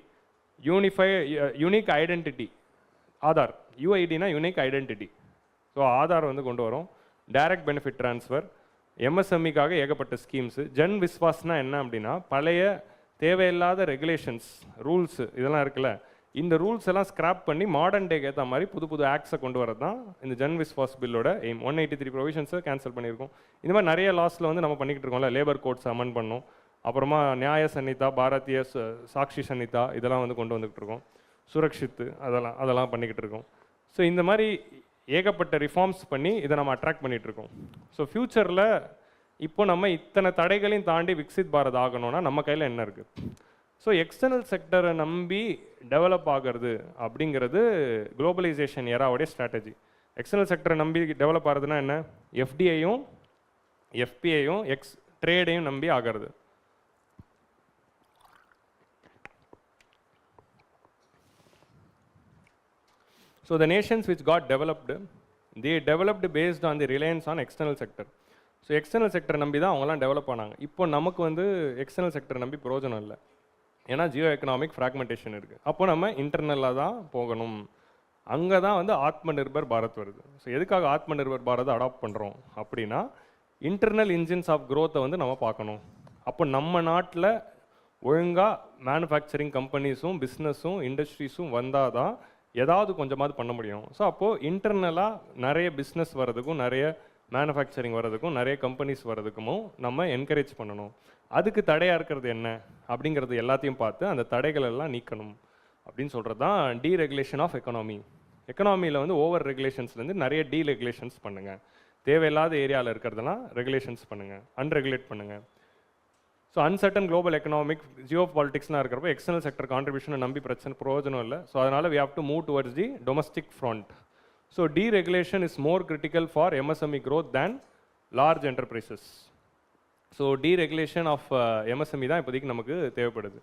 unique identity Aadhaar, யூஐடினா யூனிக் ஐடென்டிட்டி. ஸோ ஆதார் வந்து கொண்டு வரோம். டைரக்ட் பெனிஃபிட் ட்ரான்ஸ்ஃபர், எம்எஸ்எம்இக்காக ஏகப்பட்ட ஸ்கீம்ஸு. ஜன் விஸ்வாஸ்னா என்ன அப்படின்னா, பழைய தேவையில்லாத ரெகுலேஷன்ஸ், ரூல்ஸு இதெல்லாம் இருக்குல்ல, இந்த ரூல்ஸ் எல்லாம் ஸ்கிராப் பண்ணி மாடர்ன் டேக்கு ஏற்ற மாதிரி புது புது ஆக்ட்ஸை கொண்டு வரது தான் இந்த ஜன் விஸ்வாஸ் பில்லோட எய்ம். 183 ப்ரொவிஷன்ஸை கேன்சல் பண்ணியிருக்கோம். இந்த மாதிரி நிறைய லாஸில் வந்து நம்ம பண்ணிக்கிட்டு இருக்கோம்ல. லேபர் கோட்ஸ் அமெண்ட் பண்ணோம். அப்புறமா நியாய சன்னிதா, பாரதிய சாக்ஷி சன்னிதா இதெல்லாம் வந்து கொண்டு வந்துக்கிட்டு இருக்கோம். சுரக்ஷித்து அதெல்லாம் பண்ணிக்கிட்டு இருக்கோம். ஸோ இந்த மாதிரி ஏகப்பட்ட ரிஃபார்ம்ஸ் பண்ணி இதை நம்ம அட்ராக்ட் பண்ணிகிட்ருக்கோம். ஸோ ஃப்யூச்சரில் இப்போ நம்ம இத்தனை தடைகளையும் தாண்டி விக்சித் பாரத் ஆகணும்னா நம்ம கையில் என்ன இருக்குது? ஸோ எக்ஸ்டர்னல் செக்டரை நம்பி டெவலப் ஆகிறது அப்படிங்கிறது குளோபலைசேஷன் ஏராவுடைய ஸ்ட்ராட்டஜி. எக்ஸ்டர்னல் செக்டரை நம்பி டெவலப் ஆகிறதுனா என்ன? எஃப்டிஐயும் எஃபிஐயும் ட்ரேடையும் நம்பி ஆகிறது. So the nations which got developed, they developed based on the reliance on external sector. So external sector நம்பி தான் அவங்களாம் டெவலப் ஆனாங்க. இப்போ நமக்கு வந்து எக்ஸ்டர்னல் செக்டர் நம்பி பிரயோஜனம் இல்லை, ஏன்னா ஜியோ எக்கனாமிக் ஃப்ராக்மெண்டேஷன் இருக்குது. அப்போ நம்ம இன்டர்னலாக தான் போகணும். அங்கே தான் வந்து ஆத்ம நிர்பர் பாரத் வருது. ஸோ எதுக்காக ஆத்ம நிர்பர் பாரத் அடாப்ட் பண்ணுறோம் அப்படின்னா, இன்டர்னல் இன்ஜின்ஸ் ஆஃப் க்ரோத்தை வந்து நம்ம பார்க்கணும். அப்போ நம்ம நாட்டில் ஒழுங்காக மேனுஃபேக்சரிங் கம்பெனிஸும் பிஸ்னஸும் இண்டஸ்ட்ரீஸும் வந்தால் தான் ஏதாவது கொஞ்சமாவது பண்ண முடியும். ஸோ அப்போது இன்டர்னலாக நிறைய பிஸ்னஸ் வர்றதுக்கும் நிறைய மேனுஃபேக்சரிங் வர்றதுக்கும் நிறைய கம்பெனிஸ் வர்றதுக்கும் நம்ம என்கரேஜ் பண்ணணும். அதுக்கு தடையாக இருக்கிறது என்ன அப்படிங்கிறது எல்லாத்தையும் பார்த்து அந்த தடைகள் எல்லாம் நீக்கணும் அப்படின்னு சொல்கிறது தான் டீரெகுலேஷன் ஆஃப் எக்கனாமி. எக்கனாமியில் வந்து ஓவர் ரெகுலேஷன்ஸ்லேருந்து நிறைய டீரெகுலேஷன்ஸ் பண்ணுங்கள். தேவையில்லாத ஏரியாவில் இருக்கிறதெல்லாம் ரெகுலேஷன்ஸ் பண்ணுங்கள், அன்ரெகுலேட் பண்ணுங்கள். So uncertain global economic geo பாலிட்டிக்ஸ்லாம் இருக்கிறப்போ எக்ஸ்டர்னல் செக்டர் கான்ட்ரிபியூஷனை நம்பி பிரயோஜனம் இல்லை. ஸோ அதனால் we have to move towards the domestic front. So deregulation is more critical for MSME growth than large enterprises. So deregulation of MSME தான் இப்போதைக்கு நமக்கு தேவைப்படுது.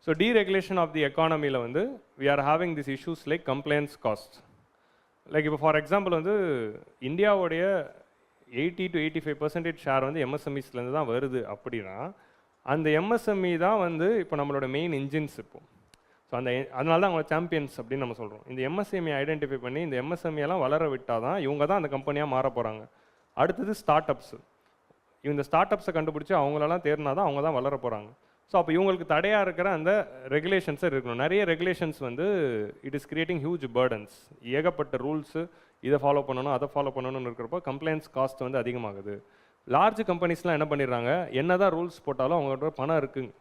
ஸோ டீரெகுலேஷன் ஆஃப் தி எக்கானமியில் வந்து we are having this issues like compliance cost. Like இப்போ for example வந்து இந்தியாவுடைய 80-85% share வந்து எம்எஸ்எம்இஸ்லேருந்து தான் வருது அப்படின்னா அந்த எம்எஸ்எம்இ தான் வந்து இப்போ நம்மளோட மெயின் இன்ஜின்ஸ் இப்போ. ஸோ அதனால தான் அவங்க சாம்பியன்ஸ் அப்படின்னு நம்ம சொல்கிறோம். இந்த எம்எஸ்எம்இ ஐடென்டிஃபை பண்ணி இந்த எம்எஸ்எம்இலாம் வளர விட்டால் தான் இவங்க தான் அந்த கம்பெனியாக மாற போகிறாங்க. அடுத்தது ஸ்டார்ட் அப்ஸ். இந்த ஸ்டார்ட் அப்ஸை கண்டுபிடிச்சி அவங்களெல்லாம் தேர்னா தான் அவங்க தான் வளர போகிறாங்க. ஸோ அப்போ இவங்களுக்கு தடையாக இருக்கிற அந்த ரெகுலேஷன்ஸை இருக்கணும். நிறைய ரெகுலேஷன்ஸ் வந்து it is creating huge burdens. ஏகப்பட்ட ரூல்ஸு, இதை ஃபாலோ பண்ணணும் அதை ஃபாலோ பண்ணணும்னு இருக்கிறப்போ கம்ப்ளைண்ட்ஸ் காஸ்ட் வந்து அதிகமாகுது. லார்ஜ் கம்பெனிஸ்லாம் என்ன பண்ணிடுறாங்க, என்ன தான் ரூல்ஸ் போட்டாலும் அவங்களோட பணம் இருக்குங்க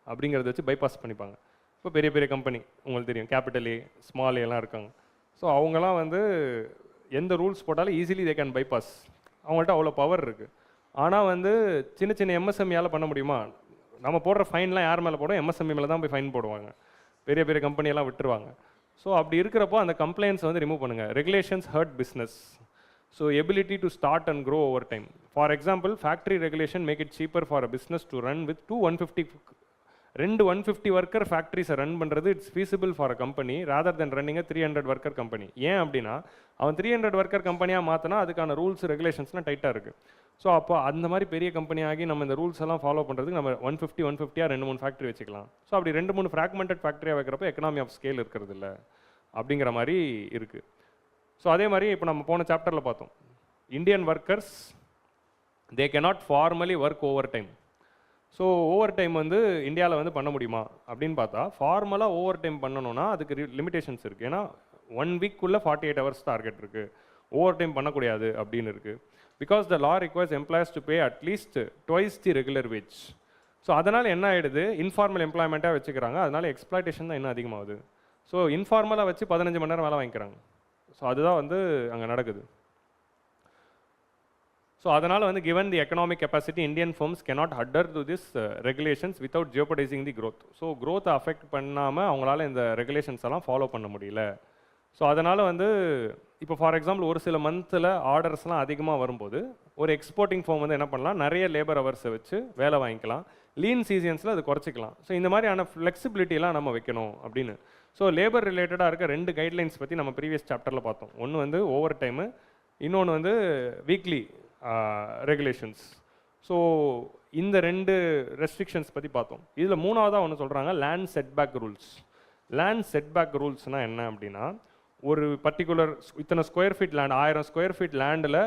அப்படிங்கிறத வச்சு பைபாஸ் பண்ணிப்பாங்க. இப்போ பெரிய பெரிய கம்பெனி உங்களுக்கு தெரியும், கேபிட்டல் ஏ, ஸ்மால் ஏலாம் இருக்காங்க. ஸோ அவங்களாம் வந்து எந்த ரூல்ஸ் போட்டாலும் ஈஸிலி தே கேன் பைபாஸ். அவங்கள்ட்ட அவ்வளோ பவர் இருக்குது. ஆனால் வந்து சின்ன சின்ன எம்எஸ்எம்இயால் பண்ண முடியுமா? நம்ம போடுற ஃபைன்லாம் யார் மேலே போடுவோம்? எம்எஸ்எம்இ மேலே தான் போய் ஃபைன் போடுவாங்க. பெரிய பெரிய கம்பெனியெல்லாம் விட்டுருவாங்க. ஸோ அப்படி இருக்கிறப்போ அந்த கம்ப்ளைண்ட்ஸ் வந்து ரிமூவ் பண்ணுங்கள். Regulations hurt business. So ability to start and grow over time. For example, factory regulation make it cheaper for a business to run with 150 worker ஃபேக்ட்ரிஸை ரன் பண்ணுறது it's feasible for a company rather than running 300 worker company. ஏன் அப்படின்னா அவன் 300 worker கம்பெனியாக மாற்றினா அதுக்கான rules ரெகுலேஷன்ஸ்லாம் டைட்டாக இருக்குது. ஸோ அப்போ அந்த மாதிரி பெரிய கம்பெனியாகி நம்ம இந்த ரூல்ஸ் எல்லாம் ஃபாலோ பண்ணுறதுக்கு நம்ம 150 2-3 ஃபேக்ட்ரி வச்சுக்கலாம். ஸோ அப்படி 2-3 ஃப்ராக்மெண்டட் ஃபேக்ட்ரியாக வைக்கிறப்போ எக்கனாமி ஆஃப் ஸ்கேல் இருக்கிறது இல்லை அப்படிங்கிற மாதிரி இருக்குது. ஸோ அதே மாதிரி இப்போ நம்ம போன சாப்டரில் பார்த்தோம், Indian workers they cannot formally work over time. So over time வந்து இந்தியாவில் வந்து பண்ண முடியுமா அப்படின்னு பார்த்தா, ஃபார்மலாக ஓவர் டைம் பண்ணணும்னா அதுக்கு லிமிடேஷன்ஸ் இருக்குது. ஏன்னா 1 வீக்குள்ளே 48 ஹவர்ஸ் டார்கெட் இருக்குது, ஓவர் டைம் பண்ணக்கூடாது அப்படின்னு இருக்குது. Because the law requires employers to pay at least twice the regular wage. So அதனால் என்ன ஆகிடுது, இன்ஃபார்மல் எம்ப்ளாய்மெண்ட்டாக வச்சுக்கிறாங்க. அதனால் எக்ஸ்ப்ளாய்டேஷன் தான் இன்னும் அதிகமாகுது. ஸோ இன்ஃபார்மலாக வச்சு 15 மணி நேரம் வேலை வாங்கிக்கிறாங்க. ஸோ அதுதான் வந்து அங்கே நடக்குது. ஸோ அதனால் வந்து given the economic capacity, Indian firms cannot adhere to this regulations without jeopardizing the growth. So growth affect பண்ணாமல் அவங்களால இந்த ரெகுலேஷன்ஸ் எல்லாம் ஃபாலோ பண்ண முடியல. ஸோ அதனால் வந்து இப்போ ஃபார் எக்ஸாம்பிள் ஒரு சில மந்தில் ஆர்டர்ஸ்லாம் அதிகமாக வரும்போது ஒரு எக்ஸ்போர்ட்டிங் ஃபார்ம் வந்து என்ன பண்ணலாம், நிறைய லேபர் ஹவர்ஸை வச்சு வேலை வாங்கிக்கலாம், லீன் சீசன்ஸில் அது குறைச்சிக்கலாம். ஸோ இந்த மாதிரியான ஃப்ளெக்சிபிலிட்டியெல்லாம் நம்ம வைக்கணும் அப்படின்னு. ஸோ லேபர் ரிலேட்டடாக இருக்க 2 கைட்லைன்ஸ் பற்றி நம்ம ப்ரீவியஸ் சாப்டரில் பார்த்தோம். ஒன்று வந்து ஓவர் டைமு, இன்னொன்று வந்து வீக்லி ரெகுலேஷன்ஸ். ஸோ இந்த 2 ரெஸ்ட்ரிக்ஷன்ஸ் பற்றி பார்த்தோம். இதில் 3ஆவதாக ஒன்று சொல்கிறாங்க, land setback rules. Land setback ரூல்ஸ்னால் என்ன அப்படின்னா, ஒரு பர்டிகுலர் இத்தனை square feet land, 1000 square feet லேண்டில்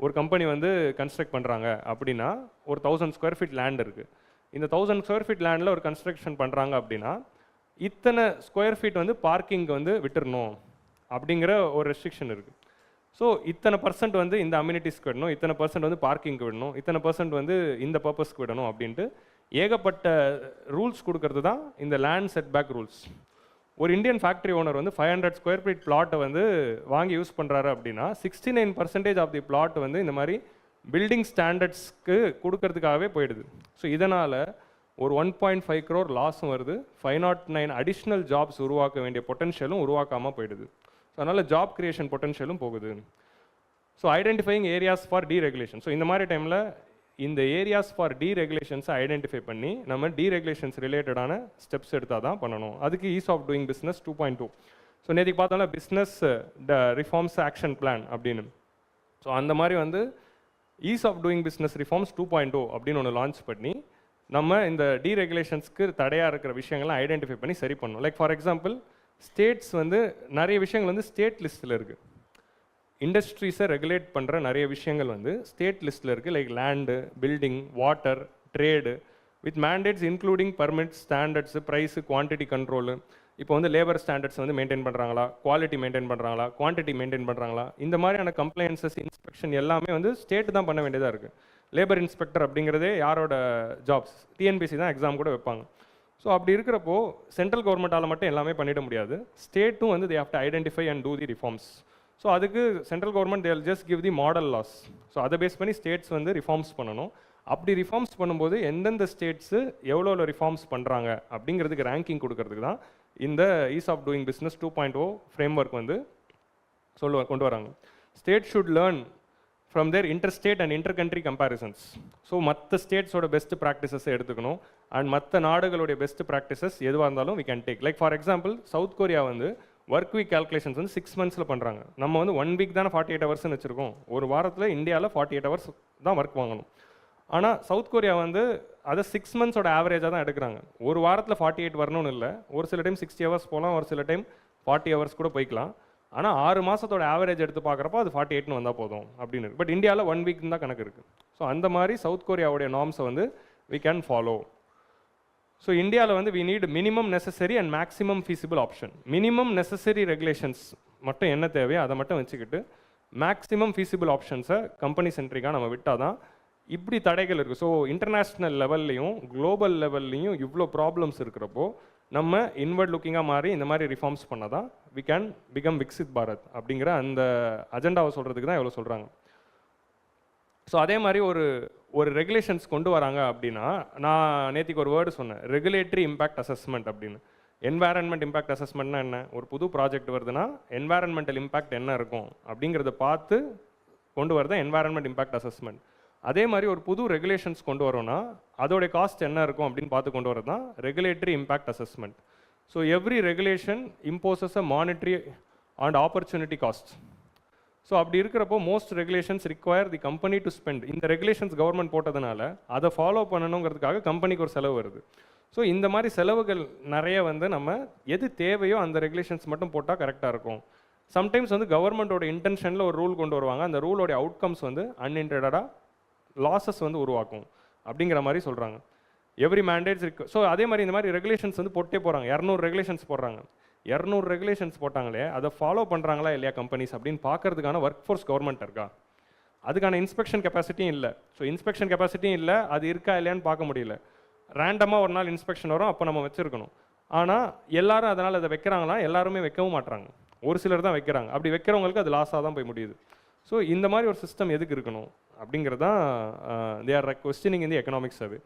ஒரு கம்பெனி வந்து கன்ஸ்ட்ரக்ட் பண்ணுறாங்க அப்படின்னா ஒரு 1000 ஸ்கொயர் ஃபீட் லேண்ட் இருக்குது. இந்த 1000 ஸ்கொயர் ஃபீட் லேண்டில் ஒரு கன்ஸ்ட்ரக்ஷன் பண்ணுறாங்க அப்படின்னா இத்தனை ஸ்கொயர் ஃபீட் வந்து பார்க்கிங் வந்து விட்டுறணும் அப்படிங்கிற ஒரு ரெஸ்ட்ரிக்ஷன் இருக்குது. ஸோ இத்தனை பர்சன்ட் வந்து இந்த அம்யூனிட்டிஸ்க்கு விடணும், இத்தனை பர்சன்ட் வந்து பார்க்கிங்க்கு விடணும், இத்தனை பர்சன்ட் வந்து இந்த பர்பஸ்க்கு விடணும் அப்படின்ட்டு ஏகப்பட்ட ரூல்ஸ் கொடுக்கறது தான் இந்த லேண்ட் செட்பேக் ரூல்ஸ். ஒரு இந்தியன் ஃபேக்ட்ரி ஓனர் வந்து 500 ஸ்கொயர் ஃபீட் பிளாட்டை வந்து வாங்கி யூஸ் பண்ணுறாரு அப்படின்னா 69% ஆஃப் தி பிளாட் வந்து இந்த மாதிரி பில்டிங் ஸ்டாண்டர்ட்ஸ்க்கு கொடுக்கறதுக்காகவே போயிடுது. ஸோ இதனால் ஒரு 1.5 crore லாஸும் வருது, 509 அடிஷ்னல் ஜாப்ஸ் உருவாக்க வேண்டிய பொட்டன்ஷியலும் உருவாக்காமல் போயிடுது. ஸோ அதனால் ஜாப் கிரியேஷன் பொட்டன்ஷியலும் போகுது. So identifying areas for deregulation. So இந்த மாதிரி டைமில் இந்த ஏரியாஸ் ஃபார் டீரெகுலேஷன்ஸை ஐடென்டிஃபை பண்ணி நம்ம டீரெகுலேஷன்ஸ் ரிலேட்டடான ஸ்டெப்ஸ் எடுத்தால் தான் பண்ணணும். அதுக்கு ease of doing business 2.2. So நேற்றுக்கு பார்த்தோம்னா பிஸ்னஸ் ரிஃபார்ம்ஸ் ஆக்ஷன் பிளான் அப்படின்னு. ஸோ அந்த மாதிரி வந்து ease of doing business reforms 2.0 அப்படின்னு ஒன்று லான்ச் பண்ணி நம்ம இந்த டீரெகுலேஷன்ஸ்க்கு தடையாக இருக்கிற விஷயங்கள்லாம் ஐடென்டிஃபை பண்ணி சரி பண்ணணும். லைக் ஃபார் எக்ஸாம்பிள், ஸ்டேட்ஸ் வந்து நிறைய விஷயங்கள் வந்து ஸ்டேட் லிஸ்ட்டில் இருக்குது. இண்டஸ்ட்ரீஸை ரெகுலேட் பண்ணுற நிறைய விஷயங்கள் வந்து ஸ்டேட் லிஸ்ட்டில் இருக்குது. Like land, building, water, trade with mandates including permits, standards, price, quantity control. இப்போ வந்து லேபர் ஸ்டாண்டர்ட்ஸ் வந்து மெயின்டைன் பண்ணுறாங்களா, குவாலிட்டி மெயின்டைன் பண்ணுறாங்களா, குவான்டிட்டி மெயின்டைன் பண்ணுறாங்களா, இந்த மாதிரியான கம்ப்ளைன்சஸ், இன்ஸ்பெக்ஷன் எல்லாமே வந்து ஸ்டேட்டு தான் பண்ண வேண்டியதாக இருக்குது. லேபர் இன்ஸ்பெக்டர் அப்படிங்கிறதே யாரோட ஜாப்ஸ், டிஎன்பிசி தான் எக்ஸாம் கூட வைப்பாங்க. ஸோ அப்படி இருக்கிறப்போ சென்ட்ரல் கவர்மெண்ட்டால் மட்டும் எல்லாமே பண்ணிட முடியாது. ஸ்டேட்டும் வந்து they have to identify and do the reforms. So அதுக்கு central government they'll just give the model laws. So அதை பேஸ் பண்ணி ஸ்டேட்ஸ் வந்து ரிஃபார்ம்ஸ் பண்ணணும். அப்படி ரிஃபார்ம்ஸ் பண்ணும்போது எந்தெந்த ஸ்டேட்ஸு எவ்வளோ ரிஃபார்ம்ஸ் பண்ணுறாங்க அப்படிங்கிறதுக்கு ரேங்கிங் கொடுக்கறதுக்கு தான் இந்த ease of doing business 2.0 framework வந்து கொண்டு வராங்க. State should learn from their interstate and inter country comparisons. So மற்ற ஸ்டேட்ஸோட பெஸ்ட் ப்ராக்டிசஸை எடுத்துக்கணும் அண்ட் மற்ற நாடுகளுடைய பெஸ்ட் ப்ராக்டிசஸ் எதுவாக இருந்தாலும் we can take. Like for example, South Korea வந்து ஒர்க் வீக் கால்குலேஷன்ஸ் வந்து 6 மந்த்ஸில் பண்ணுறாங்க. நம்ம வந்து 1 வீக் தானே 48 ஹவர்ஸ்னு வச்சுருக்கோம். ஒரு வாரத்தில் இந்தியாவில் 48 ஹவர்ஸ் தான் ஒர்க் வாங்கணும். ஆனால் சவுத் கொரியா வந்து அதை 6 மந்த்ஸோட ஆவரேஜாக தான் எடுக்கிறாங்க. ஒரு வாரத்தில் 48 வரணும்னு இல்லை, ஒரு சில டைம் 60 ஹவர்ஸ் போகலாம், ஒரு சில டைம் 40 ஹவர்ஸ் கூட போய்க்கலாம். ஆனால் 6 மாதத்தோட ஆவரேஜ் எடுத்து பார்க்குறப்போ அது 48ன்னு வந்தால் போதும் அப்படின்னு இருக்குது. பட் இந்தியாவில் 1 வீக் தான் கணக்கு இருக்குது. ஸோ அந்த மாதிரி சவுத் கொரியாவுடைய நார்ம்ஸை வந்து we can follow. ஸோ இந்தியாவில் வந்து we need minimum necessary and maximum feasible option. minimum necessary regulations மட்டும் என்ன தேவையோ அதை மட்டும் வச்சுக்கிட்டு மேக்ஸிமம் feasible ஆப்ஷன்ஸை கம்பெனி சென்ட்ரிக்காக நம்ம விட்டால் தான் இப்படி தடைகள் இருக்குது. ஸோ இன்டர்நேஷ்னல் லெவல்லையும் குளோபல் லெவல்லையும் இவ்வளோ ப்ராப்ளம்ஸ் இருக்கிறப்போ நம்ம இன்வர்ட் லுக்கிங்காக மாறி இந்த மாதிரி ரிஃபார்ம்ஸ் பண்ணால் தான் we can become Viksit Bharat அப்படிங்கிற அந்த அஜெண்டாவை சொல்கிறதுக்கு தான் எவ்வளோ சொல்கிறாங்க. ஸோ அதே மாதிரி ஒரு ரெகுலேஷன்ஸ் கொண்டு வராங்க அப்படின்னா, நான் நேற்றுக்கு ஒரு வேர்டு சொன்னேன், ரெகுலேட்டரி இம்பேக்ட் அசஸ்மெண்ட் அப்படின்னு. என்வாரன்மெண்ட் இம்பேக்ட் அசஸ்மெண்ட்னா என்ன? ஒரு புது ப்ராஜெக்ட் வருதுன்னா என்வாரன்மெண்டல் இம்பேக்ட் என்ன இருக்கும் அப்படிங்கிறத பார்த்து கொண்டு வரது என்வாரன்மெண்ட் இம்பேக்ட் அசஸ்மெண்ட். அதே மாதிரி ஒரு புது ரெகுலேஷன்ஸ் கொண்டு வரோன்னா அதோடைய காஸ்ட் என்ன இருக்கும் அப்படின்னு பார்த்து கொண்டு வரது தான் regulatory impact assessment. So every regulation imposes a monetary and opportunity cost. So அப்படி இருக்கிறப்போ most regulations require the company to spend. இந்த ரெகுலேஷன்ஸ் கவர்மெண்ட் போட்டதுனால அதை ஃபாலோ பண்ணணுங்கிறதுக்காக கம்பெனிக்கு ஒரு செலவு வருது. ஸோ இந்த மாதிரி செலவுகள் நிறைய வந்து நம்ம எது தேவையோ அந்த ரெகுலேஷன்ஸ் மட்டும் போட்டால் கரெக்டாக இருக்கும். சம்டைம்ஸ் வந்து கவர்மெண்ட்டோட இன்டென்ஷனில் ஒரு ரூல் கொண்டு வருவாங்க, அந்த ரூலோடைய அவுட்கம்ஸ் வந்து அன்இன்டெண்டடாக லாஸஸ் வந்து உருவாக்கும் அப்படிங்கிற மாதிரி சொல்கிறாங்க. எவ்ரி மேண்டேட்ஸ் இருக்கு. ஸோ அதே மாதிரி இந்த மாதிரி ரெகுலேஷன்ஸ் வந்து போட்டே போகிறாங்க. 200 ரெகுலேஷன்ஸ் போடுறாங்க. 200 ரெகுலேஷன்ஸ் போட்டாங்களே அதை ஃபாலோ பண்ணுறாங்களா இல்லையா கம்பெனிஸ் அப்படின்னு பார்க்கறதுக்கான ஒர்க் ஃபோர்ஸ் கவர்மெண்ட் இருக்கா? அதுக்கான இன்ஸ்பெக்ஷன் கெப்பாசிட்டியும் இல்லை. ஸோ இன்ஸ்பெக்ஷன் கெப்பாசிட்டியும் இல்லை, அது இருக்கா இல்லையான்னு பார்க்க முடியல. ரேண்டமாக ஒரு நாள் இன்ஸ்பெக்ஷன் வரும், அப்போ நம்ம வச்சுருக்கணும். ஆனால் எல்லாரும் அதனால் அதை வைக்கிறாங்களா? எல்லாருமே வைக்கவும் மாட்டாங்க, ஒரு சிலர் தான் வைக்கிறாங்க. அப்படி வைக்கிறவங்களுக்கு அது லாஸாக தான் போய் முடியுது. ஸோ இந்த மாதிரி ஒரு சிஸ்டம் எதுக்கு இருக்கணும் அப்படிங்கிறது தான் they are questioning in the economic survey.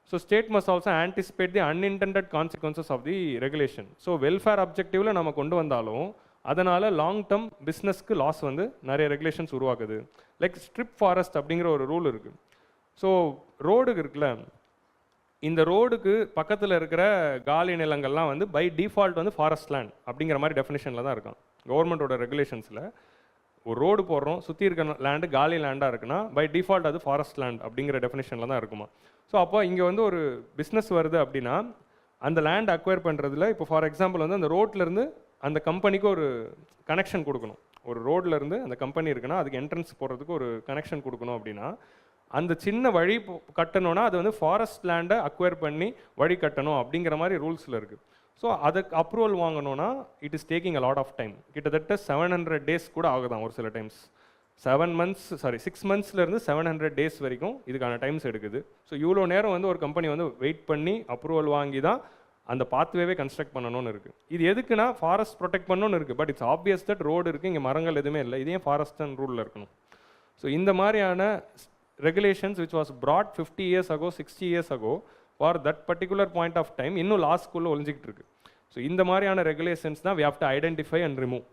So state must also anticipate the unintended consequences of the regulation. So welfare அப்ஜெக்டிவில் நம்ம கொண்டு வந்தாலும் அதனால் லாங் டேர்ம் பிஸ்னஸ்க்கு லாஸ் வந்து நிறைய ரெகுலேஷன்ஸ் உருவாக்குது. லைக் ஸ்ட்ரிப் ஃபாரஸ்ட் அப்படிங்கிற ஒரு ரூல் இருக்குது. ஸோ ரோடுக்கு இருக்குல்ல, இந்த ரோடுக்கு பக்கத்தில் இருக்கிற காலி நிலங்கள்லாம் வந்து பை டிஃபால்ட் வந்து ஃபாரஸ்ட் லேண்ட் அப்படிங்கிற மாதிரி டெஃபினேஷனில் தான் இருக்கும் கவர்மெண்ட்டோட ரெகுலேஷன்ஸில். ஒரு ரோடு போடுறோம், சுற்றி இருக்க லேண்டு காலி லேண்டாக இருக்குன்னா பை டிஃபால்ட் அது ஃபாரஸ்ட் லேண்ட் அப்படிங்கிற டெஃபினேஷனில் தான் இருக்குமா. ஸோ அப்போ இங்கே வந்து ஒரு பிஸ்னஸ் வருது அப்படின்னா அந்த லேண்ட் அக்வயர் பண்ணுறதுல இப்போ ஃபார் எக்ஸாம்பிள் வந்து அந்த ரோட்லேருந்து அந்த கம்பெனிக்கு ஒரு கனெக்ஷன் கொடுக்கணும். ஒரு ரோட்லேருந்து அந்த கம்பெனி இருக்குன்னா அதுக்கு என்ட்ரன்ஸ் போடுறதுக்கு ஒரு கனெக்ஷன் கொடுக்கணும் அப்படின்னா அந்த சின்ன வழி கட்டணும்னா அது வந்து ஃபாரஸ்ட் லேண்டை அக்வயர் பண்ணி வழி கட்டணும் அப்படிங்கிற மாதிரி ரூல்ஸில் இருக்குது. ஸோ அதுக்கு அப்ரூவல் வாங்கணும்னா it is taking a lot of time. கிட்டத்தட்ட 700 days கூட ஆகுதான் ஒரு சில டைம்ஸ். 6 monthsலேருந்து 700 days வரைக்கும் இதுக்கான டைம்ஸ் எடுக்குது. ஸோ இவ்வளோ நேரம் வந்து ஒரு கம்பெனி வந்து வெயிட் பண்ணி அப்ரூவல் வாங்கி தான் அந்த பாத்வேவே கன்ஸ்ட்ரக்ட் பண்ணணும்னு இருக்குது. இது எதுக்குன்னா ஃபாரஸ்ட் ப்ரொடெக்ட் பண்ணணும்னு இருக்குது. But it's obvious that road இருக்குது, இங்கே மரங்கள் எதுவுமே இல்லை, இதே ஃபாரஸ்ட் அண்ட் ரூலில் இருக்கணும். ஸோ இந்த மாதிரியான regulations which was brought 50 years ago, 60 years ago for that particular point of time இன்னும் லாஸ்க்குள்ளே ஒழிஞ்சிக்கிட்டு இருக்கு. ஸோ இந்த மாதிரியான ரெகுலேஷன்ஸ் தான் we have to identify and remove.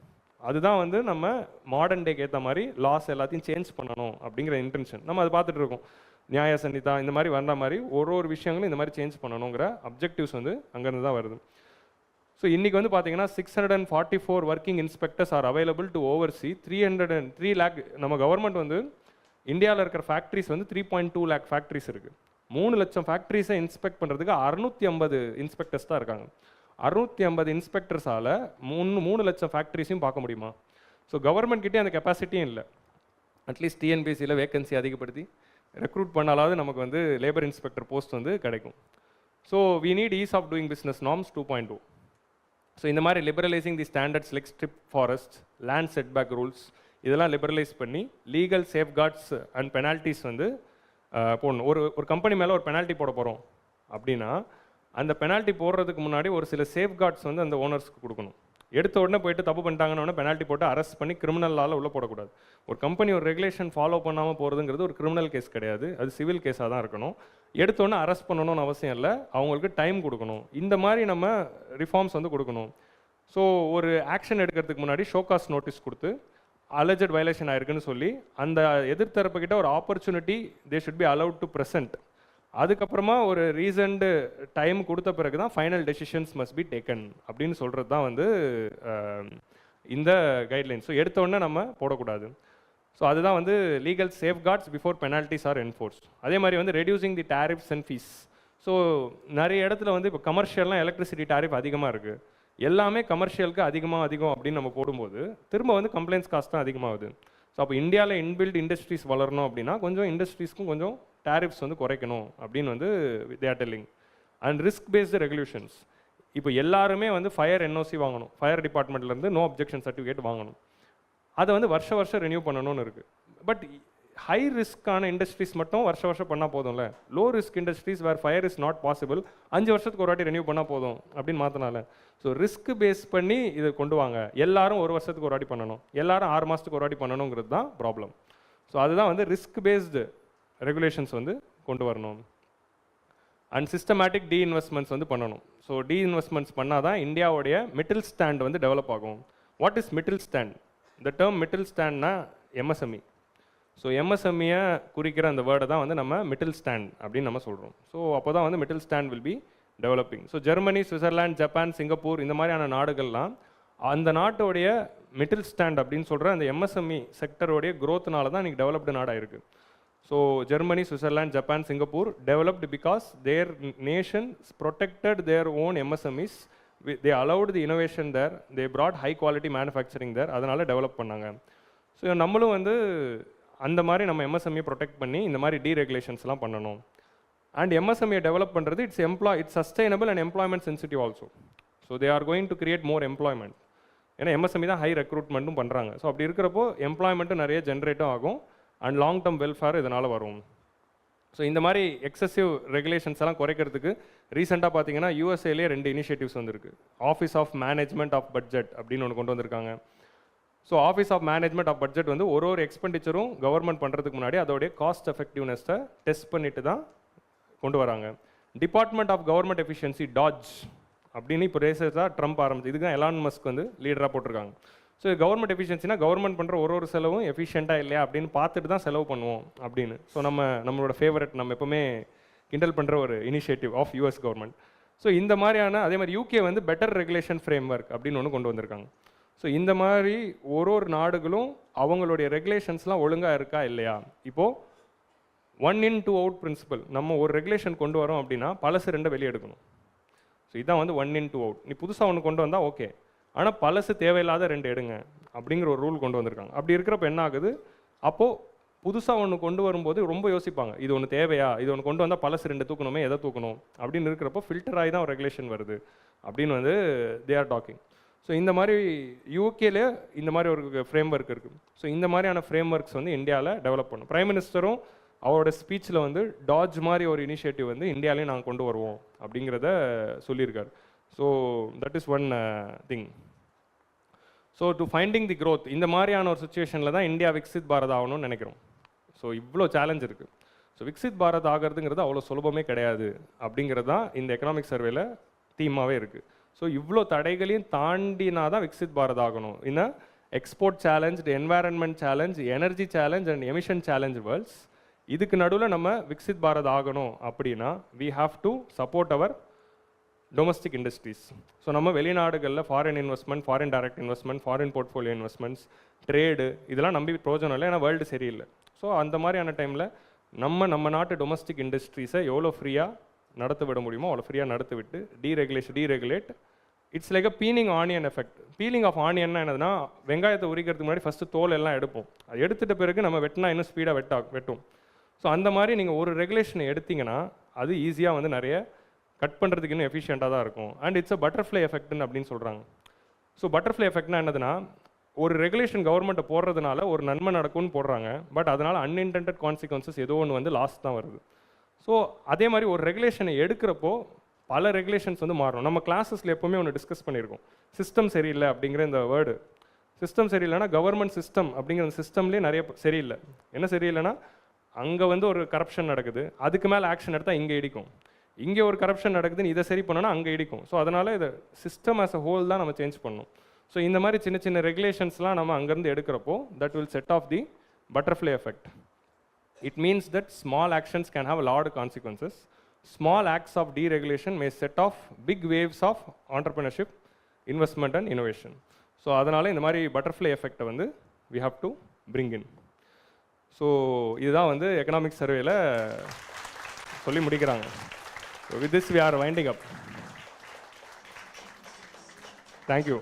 அதுதான் வந்து நம்ம மாடர்ன் டேக்கு ஏற்ற மாதிரி லாஸ் எல்லாத்தையும் சேஞ்ச் பண்ணணும் அப்படிங்கிற இன்டென்ஷன். நம்ம அதை பார்த்துட்டு இருக்கோம். நியாய சன்னிதா இந்த மாதிரி வந்த மாதிரி ஒரு விஷயங்களும் இந்த மாதிரி சேஞ்ச் பண்ணணுங்கிற அப்ஜெக்டிவ்ஸ் வந்து அங்கேருந்து தான் வருது. ஸோ இன்றைக்கி வந்து பார்த்தீங்கன்னா 644 working inspectors are available to overseer 303 lakh. நம்ம கவர்மெண்ட் வந்து இந்தியாவில் இருக்கிற ஃபேக்ட்ரிஸ் வந்து 3.2 lakh ஃபேக்ட்ரிஸ் இருக்குது. 3 லட்சம் ஃபேக்ட்ரிஸை இன்ஸ்பெக்ட் பண்ணுறதுக்கு 650 இன்ஸ்பெக்டர்ஸ் தான் இருக்காங்க. 650 இன்ஸ்பெக்டர்ஸால் 3 லட்சம் ஃபேக்ட்ரிஸையும் பார்க்க முடியுமா? ஸோ கவர்மெண்ட் கிட்டே அந்த கெப்பாசிட்டியும் இல்லை. அட்லீஸ்ட் டிஎன்பிசியில் வேகன்சி அதிகப்படுத்தி ரெக்ரூட் பண்ணாலாவது நமக்கு வந்து லேபர் இன்ஸ்பெக்டர் போஸ்ட் வந்து கிடைக்கும். So we need ease of doing business norms 2.0. So இந்த மாதிரி liberalising the standards like strip forest, land setback rules இதெல்லாம் லிபரலைஸ் பண்ணி லீகல் சேஃப்கார்ட்ஸ் அண்ட் பெனால்ட்டிஸ் வந்து போடணும். ஒரு கம்பெனி மேலே ஒரு பெனால்ட்டி போட போகிறோம் அப்படின்னா அந்த பெனால்ட்டி போடுறதுக்கு முன்னாடி ஒரு சில சேஃப்கார்ட்ஸ் வந்து அந்த ஓனர்ஸ்க்கு கொடுக்கணும். எடுத்த உடனே போயிட்டு தப்பு பண்ணிட்டாங்கன்னு பெனால்ட்டி போட்டு அரெஸ்ட் பண்ணி கிரிமினலால் உள்ளே போடக்கூடாது. ஒரு கம்பெனி ஒரு ரெகுலேஷன் ஃபாலோ பண்ணாமல் போகிறதுங்கிறது ஒரு கிரிமினல் கேஸ் கிடையாது, அது சிவில் கேஸாக தான் இருக்கணும். எடுத்த உடனே அரெஸ்ட் பண்ணணும்னு அவசியம் இல்லை, அவங்களுக்கு டைம் கொடுக்கணும். இந்த மாதிரி நம்ம ரிஃபார்ம்ஸ் வந்து கொடுக்கணும். ஸோ ஒரு ஆக்ஷன் எடுக்கிறதுக்கு முன்னாடி ஷோகாஸ் நோட்டீஸ் கொடுத்து அலெஜட் வயலேஷன் ஆயிருக்குன்னு சொல்லி அந்த எதிர்த்தரப்புக்கிட்ட ஒரு opportunity they should be allowed to present. அதுக்கப்புறமா ஒரு ரீசன்டு டைம் கொடுத்த பிறகு தான் final decisions must be taken அப்படின்னு சொல்கிறது தான் வந்து இந்த கைட்லைன். ஸோ எடுத்தோடனே நம்ம போடக்கூடாது. ஸோ அதுதான் வந்து legal safeguards before penalties are enforce. அதே மாதிரி வந்து reducing the tariffs and fees. So நிறைய இடத்துல வந்து இப்போ கமர்ஷியல்லாம் எலக்ட்ரிசிட்டி டேரிஃப் அதிகமாக இருக்குது, எல்லாமே கமர்ஷியலுக்கு அதிகம் அப்படின்னு நம்ம போடும்போது திரும்ப வந்து கம்ப்ளைண்ட்ஸ் காஸ்ட் தான் அதிகமாகுது. ஸோ அப்போ இந்தியாவில் இன்பில்ட் இண்டஸ்ட்ரீஸ் வளரணும் அப்படின்னா கொஞ்சம் இண்டஸ்ட்ரீஸ்க்கும் கொஞ்சம் டேரிஃப்ஸ் வந்து குறைக்கணும் அப்படின்னு வந்து they are telling. And risk based regulations. இப்போ எல்லாருமே வந்து ஃபயர் என்ஓசி வாங்கணும், ஃபயர் டிபார்ட்மெண்ட்லேருந்து நோ அப்ஜெக்ஷன் சர்டிஃபிகேட் வாங்கணும். அதை வந்து வருஷம் ரெனியூ பண்ணணும்னு இருக்குது. பட் ஹை ரிஸ்க்கான இண்டஸ்ட்ரீஸ் மட்டும் வருஷம் பண்ணால் போதும்ல. Low risk industries where fire is not possible 5 வருஷத்துக்கு ஒரு வாட்டி ரெனியூ பண்ணால் போதும் அப்படின்னு மாற்றினால. ஸோ ரிஸ்க் பேஸ் பண்ணி இதை கொண்டு வாங்க. எல்லாரும் 1 வருஷத்துக்கு ஒரு வாட்டி பண்ணணும், எல்லாரும் 6 மாதத்துக்கு ஒரு வாட்டி பண்ணணுங்கிறது தான் ப்ராப்ளம். ஸோ அதுதான் வந்து ரிஸ்க் பேஸ்டு ரெகுலேஷன்ஸ் வந்து கொண்டு வரணும். அண்ட் சிஸ்டமேட்டிக் இன்வெஸ்ட்மெண்ட்ஸ் வந்து பண்ணணும். ஸோ இன்வெஸ்ட்மெண்ட்ஸ் பண்ணால் தான் இந்தியாவுடைய மிடில் ஸ்டாண்ட் வந்து டெவலப் ஆகும். What is middle stand? இந்த டேர்ம் மிடில் ஸ்டாண்ட்னா எம்எஸ்எம்இ. ஸோ எம்எஸ்எம்இயை குறிக்கிற அந்த வேர்டை தான் வந்து நம்ம மிடில் ஸ்டாண்ட் அப்படின்னு நம்ம சொல்கிறோம். ஸோ அப்போ தான் வந்து middle stand will be developing. So Germany, Switzerland, Japan, Singapore இந்த மாதிரியான நாடுகள்லாம் அந்த நாட்டோடைய மிடில் ஸ்டாண்ட் அப்படின்னு சொல்கிற அந்த எம்எஸ்எம்இ செக்டரோடைய க்ரோத்னால தான் இன்றைக்கி டெவலப்டு நாடாக இருக்குது. So Germany, Switzerland, Japan, Singapore developed because their nations protected their own MSMEs. They allowed the innovation there, they brought high quality manufacturing there, அதனால் டெவலப் பண்ணாங்க. ஸோ நம்மளும் வந்து அந்த மாதிரி நம்ம எம்எஸ்எம்இ ப்ரொடெக்ட் பண்ணி இந்த மாதிரி டீரெகுலேஷன்ஸ்லாம் பண்ணணும். அண்ட் எம்எஸ்எம்இ டெவலப் பண்ணுறது it's sustainable and employment sensitive also. So they are going to create more employment. ஏன்னா எம்எஸ்எம்இ தான் ஹை ரெக்ரூட்மெண்ட்டும் பண்ணுறாங்க. ஸோ அப்படி இருக்கிறப்போ எம்ப்ளாய்மெண்ட்டும் நிறைய ஜென்ரேட்டும் ஆகும் அண்ட் லாங் டேர்ம் வெல்ஃபேர் இதனால் வரும். ஸோ இந்த மாதிரி எக்ஸசிவ் ரெகுலேஷன்ஸ் எல்லாம் குறைக்கிறதுக்கு ரீசெண்டாக பார்த்தீங்கன்னா யூஎஸ்ஏலேயே 2 இனிஷியேட்டிவ்ஸ் வந்திருக்கு. Office of management of budget அப்படின்னு ஒன்று கொண்டு வந்திருக்காங்க. So office of management of budget வந்து ஒரு எக்ஸ்பெண்டிச்சரும் கவர்மெண்ட் பண்ணுறதுக்கு முன்னாடி அதோடைய காஸ்ட் எஃபெக்டிவ்னஸை டெஸ்ட் பண்ணிட்டு தான் கொண்டு வராங்க. டிபார்ட்மெண்ட் ஆஃப் கவர்மெண்ட் எஃபிஷியன்சி டாஜ் அப்படின்னு இப்போ ரேசஸாக ட்ரம்ப் ஆரம்பிச்சு, இதுக்கு எலான் மஸ்க் வந்து லீடராக போட்டிருக்காங்க. ஸோ கவர்மெண்ட் எஃபிஷியன்சினா கவர்மெண்ட் பண்ணுற ஒரு செலவும் எஃபிஷியண்ட்டாக இல்லையா அப்படின்னு பார்த்துட்டு தான் செலவு பண்ணுவோம் அப்படின்னு. ஸோ நம்மளோட ஃபேவரட், நம்ம எப்போவுமே கிண்டல் பண்ணுற ஒரு initiative of US government. So இந்த மாதிரியான அதே மாதிரி யூகே வந்து பெட்டர் ரெகுலேஷன் ஃப்ரேம் ஒர்க் அப்படின்னு ஒன்று கொண்டு வந்திருக்காங்க. ஸோ இந்த மாதிரி ஒரு நாடுகளும் அவங்களுடைய ரெகுலேஷன்ஸ்லாம் ஒழுங்காக இருக்கா இல்லையா. இப்போது 1 in 2 out பிரின்சிபல். நம்ம ஒரு ரெகுலேஷன் கொண்டு வரோம் அப்படின்னா பழசு 2 வெளியே எடுக்கணும். ஸோ இதான் வந்து 1 in 2 out. நீ புதுசாக ஒன்று கொண்டு வந்தால் ஓகே, ஆனால் பழசு தேவையில்லாத 2 எடுங்க அப்படிங்கிற ஒரு ரூல் கொண்டு வந்திருக்காங்க. அப்படி இருக்கிறப்ப என்ன ஆகுது, அப்போது புதுசாக ஒன்று கொண்டு வரும்போது ரொம்ப யோசிப்பாங்க, இது ஒன்று தேவையா, இது ஒன்று கொண்டு வந்தால் பழசு 2 தூக்கணுமே, எதை தூக்கணும் அப்படின்னு இருக்கிறப்போ ஃபில்டர் ஆகி தான் ஒரு ரெகுலேஷன் வருது அப்படின்னு வந்து தே ஆர் டாக்கிங். ஸோ இந்த மாதிரி யூகேலே இந்த மாதிரி ஒரு ஃப்ரேம் ஒர்க் இருக்குது. ஸோ இந்த மாதிரியான ஃப்ரேம் ஒர்க்ஸ் வந்து இந்தியாவில் டெவலப் பண்ணும். பிரைம் மினிஸ்டரும் அவரோட ஸ்பீச்சில் வந்து டாஜ் மாதிரி ஒரு இனிஷியேட்டிவ் வந்து இந்தியாவிலையும் நாங்கள் கொண்டு வருவோம் அப்படிங்கிறத சொல்லியிருக்காரு. So that is one thing. So to finding the growth, இந்த மாதிரியான ஒரு சுச்சுவேஷனில் தான் இந்தியா விக்சித் பாரத் ஆகணும்னு நினைக்கிறோம். ஸோ இவ்வளோ சேலஞ்ச் இருக்குது. ஸோ விக்சித் பாரத் ஆகிறதுங்கிறது அவ்வளோ சுலபமே கிடையாது அப்படிங்கிறது தான் இந்த எக்கனாமிக் சர்வேல தீமாவே இருக்குது. ஸோ இவ்வளோ தடைகளையும் தாண்டினா தான் விக்சித் பாரத் ஆகணும். இந்த export challenge, environment challenge, energy challenge and emission challenge worlds, இதுக்கு நடுவில் நம்ம விக்சித் பாரத் ஆகணும் அப்படின்னா we have to support our domestic industries. So நம்ம வெளிநாடுகளில் foreign investment, foreign direct investment, foreign portfolio investments, trade இதெல்லாம் நம்பி பிரோஜனம் இல்லை, ஏன்னா வேர்ல்டு சரியில்லை. ஸோ அந்த மாதிரியான டைமில் நம்ம நாட்டு டொமஸ்டிக் இண்டஸ்ட்ரீஸை எவ்வளோ ஃப்ரீயாக நடத்த விட முடியுமோ அவ்வளோ ஃப்ரீயாக நடத்த விட்டு deregulate. It's like a peeling onion effect. Peeling of ஆனியன்னா என்னதுன்னா, வெங்காயத்தை உரிக்கிறதுக்கு முன்னாடி ஃபஸ்ட்டு தோல் எல்லாம் எடுப்போம், அது எடுத்துகிட்ட பிறகு நம்ம வெட்டினா இன்னும் ஸ்பீடாக வெட்டும். ஸோ அந்த மாதிரி நீங்கள் ஒரு ரெகுலேஷனை எடுத்திங்கன்னா அது ஈஸியாக வந்து நிறைய கட் பண்ணுறதுக்கு இன்னும் எஃபிஷியண்ட்டாக தான் இருக்கும். அண்ட் இட்ஸ் அ பட்டர்ஃப்ளை எஃபெக்ட்னு அப்படின்னு சொல்கிறாங்க. ஸோ பட்டர்ஃப்ளை எஃபெக்ட்னா என்னதுன்னா, ஒரு ரெகுலேஷன் கவர்மெண்ட்டை போடுறதுனால ஒரு நன்மை நடக்கும்னு போடுறாங்க, பட் அதனால் அன்இன்டென்டட் கான்சிக்வன்சஸ் ஏதோ ஒன்று வந்து லாஸ் தான் வருது. ஸோ அதே மாதிரி ஒரு ரெகுலேஷனை எடுக்கிறப்போ பல ரெகுலேஷன்ஸ் வந்து மாறும். நம்ம கிளாஸஸில் எப்போவுமே ஒன்று டிஸ்கஸ் பண்ணியிருக்கோம், சிஸ்டம் சரியில்லை அப்படிங்கிற இந்த வேர்டு. சிஸ்டம் சரியில்லைன்னா கவர்மெண்ட் சிஸ்டம் அப்படிங்கிற சிஸ்டம்லேயே நிறைய சரியில்லை. என்ன சரியில்லைன்னா, அங்கே வந்து ஒரு கரப்ஷன் நடக்குது, அதுக்கு மேலே ஆக்ஷன் எடுத்தால் இங்கே இடிக்கும், இங்கே ஒரு கரப்ஷன் நடக்குதுன்னு இதை சரி பண்ணோன்னா அங்கே இடிக்கும். ஸோ அதனால் இதை சிஸ்டம் ஆஸ் அ ஹோல் தான் நம்ம சேஞ்ச் பண்ணணும். ஸோ இந்த மாதிரி சின்ன சின்ன ரெகுலேஷன்ஸ்லாம் நம்ம அங்கேருந்து எடுக்கிறப்போ that will set off the butterfly effect. It means that small actions can have large consequences. Small acts of deregulation may set off big waves of entrepreneurship, investment and innovation. So அதனால் இந்த மாதிரி butterfly எஃபெக்டை வந்து we have to bring in. So இதுதான் வந்து economic சர்வேல சொல்லி முடிக்கிறாங்க. With this we are winding up. Thank you.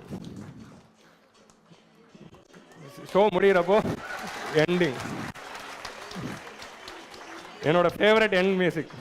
Show முடிகிறப்போ ending என்னோட ஃபேவரட் எண்ட் மியூசிக்